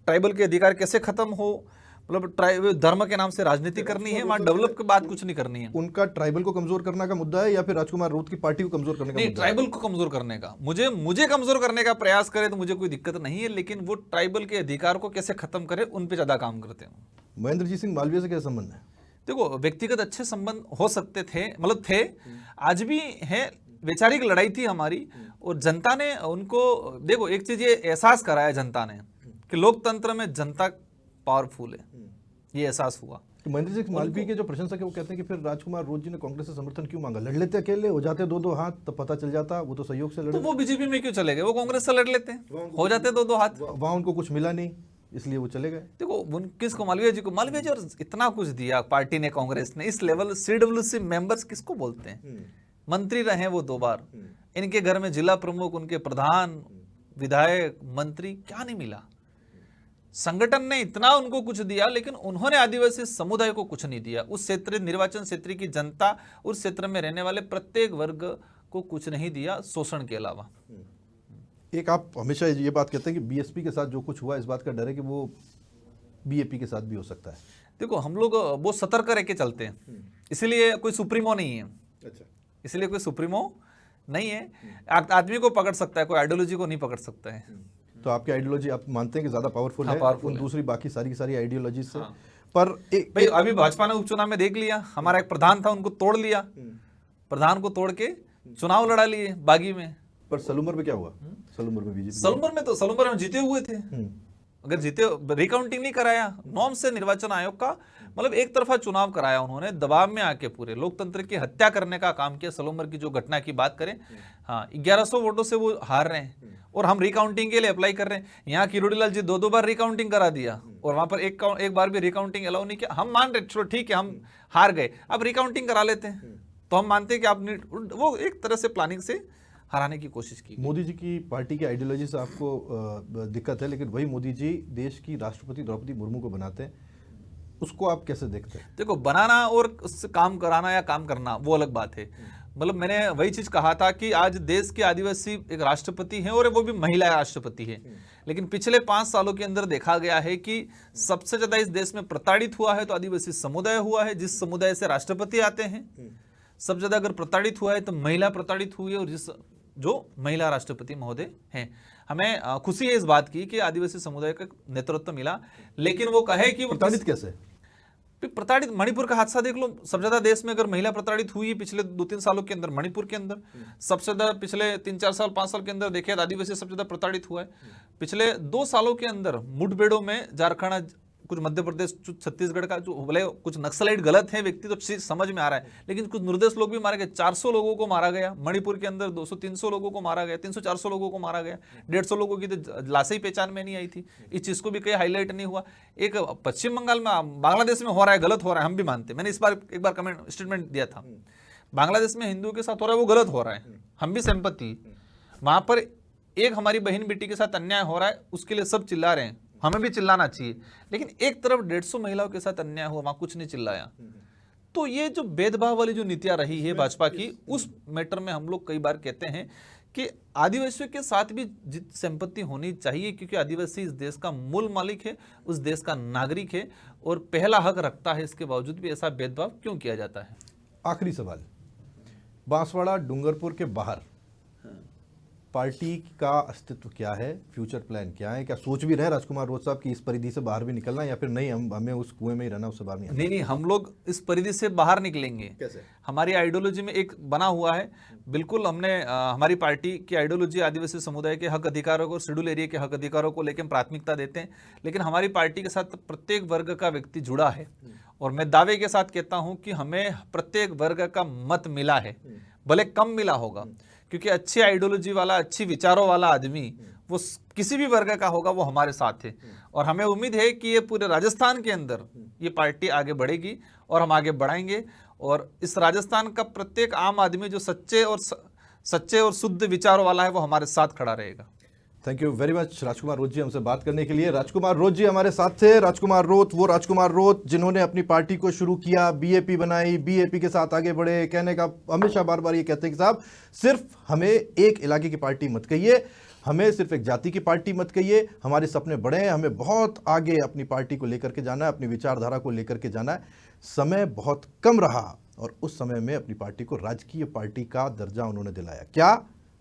ट्राइबल के अधिकार कैसे खत्म हो, मतलब ट्राइबल धर्म के नाम से राजनीति करनी है, वहां डेवलप के बाद कुछ नहीं करनी है। उनका ट्राइबल को कमजोर करने का मुद्दा है या फिर राजकुमार रोज की पार्टी को कमजोर करने का नहीं, मुद्दा ट्राइबल को कमजोर करने का। मुझे कमजोर करने का प्रयास करे तो मुझे कोई दिक्कत नहीं है, लेकिन वो ट्राइबल के अधिकार को कैसे खत्म करे उन पे ज्यादा काम करते हैं। महेंद्रजीत सिंह मालवीय से क्या संबंध है? देखो, व्यक्तिगत अच्छे संबंध हो सकते थे, मतलब थे, आज भी है। वैचारिक लड़ाई थी हमारी, और जनता ने उनको, देखो एक चीज ये एहसास कराया जनता ने कि लोकतंत्र में जनता पावरफुल है, ये एहसास हुआ। तो महेंद्र सिंह मालवीय के जो प्रशंसक है वो कहते हैं कि फिर राजकुमार रोज जी ने कांग्रेस से समर्थन क्यों मांगा? लड़ लेते अकेले, हो जाते 2-2 हाथ, तो पता चल जाता, वो तो सहयोग से लड़े। तो वो बीजेपी में क्यों चले गए? वो कांग्रेस से लड़ लेते हैं, हो जाते 2-2 हाथ। वहां उनको कुछ मिला नहीं, इसलिए वो चले गए। देखो किसको, मालवीय जी को, मालवीय जी और इतना कुछ दिया पार्टी ने, कांग्रेस ने, इस लेवल CWC मेंबर्स किसको बोलते हैं? मंत्री रहे वो 2 बार, इनके घर में जिला प्रमुख, उनके प्रधान, विधायक, मंत्री, क्या नहीं मिला? संगठन ने इतना उनको कुछ दिया, लेकिन उन्होंने आदिवासी समुदाय को कुछ नहीं दिया। उस क्षेत्र, निर्वाचन क्षेत्र की जनता, उस क्षेत्र में रहने वाले प्रत्येक वर्ग को कुछ नहीं दिया, शोषण के अलावा। एक आप हमेशा ये बात कहते हैं कि बीएसपी के साथ जो कुछ हुआ इस बात का डर है कि वो बीएपी के साथ भी हो सकता है। देखो हम लोग बहुत सतर्क रह के चलते हैं, इसीलिए कोई सुप्रीमो नहीं है। अच्छा, इसलिए कोई सुप्रीमो नहीं है। आदमी को पकड़ सकता है, कोई आइडियोलॉजी को नहीं पकड़ सकता है। तो आपकी आइडियोलॉजी आप मानते हैं कि ज्यादा पावरफुल हाँ, है powerful उन है। दूसरी बाकी सारी की सारी आइडियोलॉजी से? हाँ। पर एक भाई अभी भाजपा ने उपचुनाव में देख लिया, हमारा एक प्रधान था उनको तोड़ लिया, प्रधान को तोड़ के चुनाव लड़ा लिए बागी में। पर सलूमर में क्या हुआ? सलूमर में बीजेपी सलूमर में जीते हुए थे। अगर जीते, रिकाउंटिंग नहीं कराया, नॉर्म से निर्वाचन आयोग का मतलब एक तरफा चुनाव कराया उन्होंने, दबाव में आके पूरे लोकतंत्र की हत्या करने का काम किया। सलूमर की जो घटना की बात करें, हाँ 1100 वोटों से वो हार रहे हैं और हम रिकाउंटिंग के लिए अप्लाई कर रहे हैं। यहाँ किरोड़ीलाल जी 2-2 बार रिकाउंटिंग करा दिया और वहां पर एक बार भी रिकाउंटिंग अलाउ नहीं किया। हम मान रहे चलो ठीक है हम हार गए, अब रिकाउंटिंग करा लेते हैं, तो हम मानते हैं कि आपने वो एक तरह से प्लानिंग से हराने की कोशिश की। मोदी जी की पार्टी की आइडियोलॉजी से आपको दिक्कत है, लेकिन वही मोदी जी देश की राष्ट्रपति द्रौपदी मुर्मू को बनाते हैं, उसको आप कैसे देखते हैं? देखो बनाना और उससे काम कराना या काम करना वो अलग बात है। मतलब मैंने वही चीज कहा था कि आज देश के आदिवासी एक राष्ट्रपति हैं और वो भी महिला राष्ट्रपति है, लेकिन पिछले 5 सालों के अंदर देखा गया है कि सबसे ज्यादा इस देश में प्रताड़ित हुआ है तो आदिवासी समुदाय हुआ है। जिस समुदाय से राष्ट्रपति आते हैं सबसे ज्यादा अगर प्रताड़ित हुआ है तो महिला प्रताड़ित हुई है, और जो महिला राष्ट्रपति महोदय हैं। हमें खुशी है इस बात की कि आदिवासी समुदाय का नेतृत्व मिला, लेकिन वो कहे कि वो प्रताड़ित कैसे? प्रताड़ित, मणिपुर का हादसा देख लो, सबसे ज्यादा देश में अगर महिला प्रताड़ित हुई है पिछले 2-3 सालों के अंदर मणिपुर के अंदर, सबसे ज्यादा पिछले 3-4 साल 5 साल के अंदर देखे तो आदिवासी सबसे ज्यादा प्रताड़ित हुआ है। पिछले 2 सालों के अंदर मुठभेड़ों में झारखंड, कुछ मध्य प्रदेश, छत्तीसगढ़ का जो भले कुछ नक्सलाइट गलत है व्यक्ति तो समझ में आ रहा है, लेकिन कुछ निर्दोष लोग भी मारे गए। 400 लोगों को मारा गया मणिपुर के अंदर, 200-300 लोगों को मारा गया, 300-400 लोगों को मारा गया, 150 लोगों की तो लाशें ही पहचान में नहीं आई थी। इस चीज को भी कहीं हाईलाइट नहीं हुआ। एक पश्चिम बंगाल में, बांग्लादेश में हो रहा है, गलत हो रहा है, हम भी मानते। मैंने इस बार एक बार कमेंट स्टेटमेंट दिया था, बांग्लादेश में हिंदुओं के साथ हो रहा है वो गलत हो रहा है, हम भी सहमति। वहां पर एक हमारी बहन बेटी के साथ अन्याय हो रहा है, उसके लिए सब चिल्ला रहे हैं, हमें भी चिल्लाना चाहिए, लेकिन एक तरफ 150 महिलाओं के साथ अन्याय हुआ, वहां कुछ नहीं चिल्लाया। तो ये जो भेदभाव वाली जो नीतियां रही है भाजपा की, उस मैटर में हम लोग कई बार कहते हैं कि आदिवासियों के साथ भी संपत्ति होनी चाहिए, क्योंकि आदिवासी इस देश का मूल मालिक है, उस देश का नागरिक है और पहला हक रखता है। इसके बावजूद भी ऐसा भेदभाव क्यों किया जाता है? आखिरी सवाल, बांसवाड़ा डूंगरपुर के बाहर पार्टी का अस्तित्व क्या है, फ्यूचर प्लान क्या है? क्या सोच भी रहे राजकुमार रोज साहब की इस परिधि से बाहर भी निकलना, या फिर नहीं हमें उस कुएं में ही रहना, उससे बाहर नहीं आना? नहीं, हम लोग इस परिधि से बाहर निकलेंगे। कैसे? हमारी आइडियोलॉजी में एक बना हुआ है, बिल्कुल हमने हमारी पार्टी की आइडियोलॉजी आदिवासी समुदाय के हक अधिकारों को, शेड्यूल एरिया के हक अधिकारों को लेकर प्राथमिकता देते हैं, लेकिन हमारी पार्टी के साथ प्रत्येक वर्ग का व्यक्ति जुड़ा है और मैं दावे के साथ कहता हूं कि हमें प्रत्येक वर्ग का मत मिला है, भले कम मिला होगा, क्योंकि अच्छी आइडियोलॉजी वाला, अच्छी विचारों वाला आदमी वो किसी भी वर्ग का होगा वो हमारे साथ है। और हमें उम्मीद है कि ये पूरे राजस्थान के अंदर ये पार्टी आगे बढ़ेगी और हम आगे बढ़ाएंगे, और इस राजस्थान का प्रत्येक आम आदमी जो सच्चे और शुद्ध विचारों वाला है वो हमारे साथ खड़ा रहेगा। थैंक यू वेरी मच राजकुमार रोत जी हमसे बात करने के लिए। राजकुमार रोत जी हमारे साथ थे। राजकुमार रोत, वो राजकुमार रोत जिन्होंने अपनी पार्टी को शुरू किया, बीएपी बनाई, बीएपी के साथ आगे बढ़े। कहने का हमेशा बार बार ये कहते हैं कि साहब सिर्फ हमें एक इलाके की पार्टी मत कहिए, हमें सिर्फ एक जाति की पार्टी मत कहिए, हमारे सपने बड़े हैं, हमें बहुत आगे अपनी पार्टी को लेकर के जाना है, अपनी विचारधारा को लेकर के जाना है। समय बहुत कम रहा और उस समय में अपनी पार्टी को राजकीय पार्टी का दर्जा उन्होंने दिलाया। क्या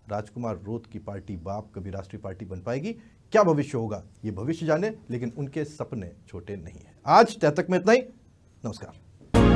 राजकुमार रोत की पार्टी बाप कभी राष्ट्रीय पार्टी बन पाएगी? क्या भविष्य होगा ये भविष्य जाने, लेकिन उनके सपने छोटे नहीं हैं। आज तक में इतना ही। नमस्कार।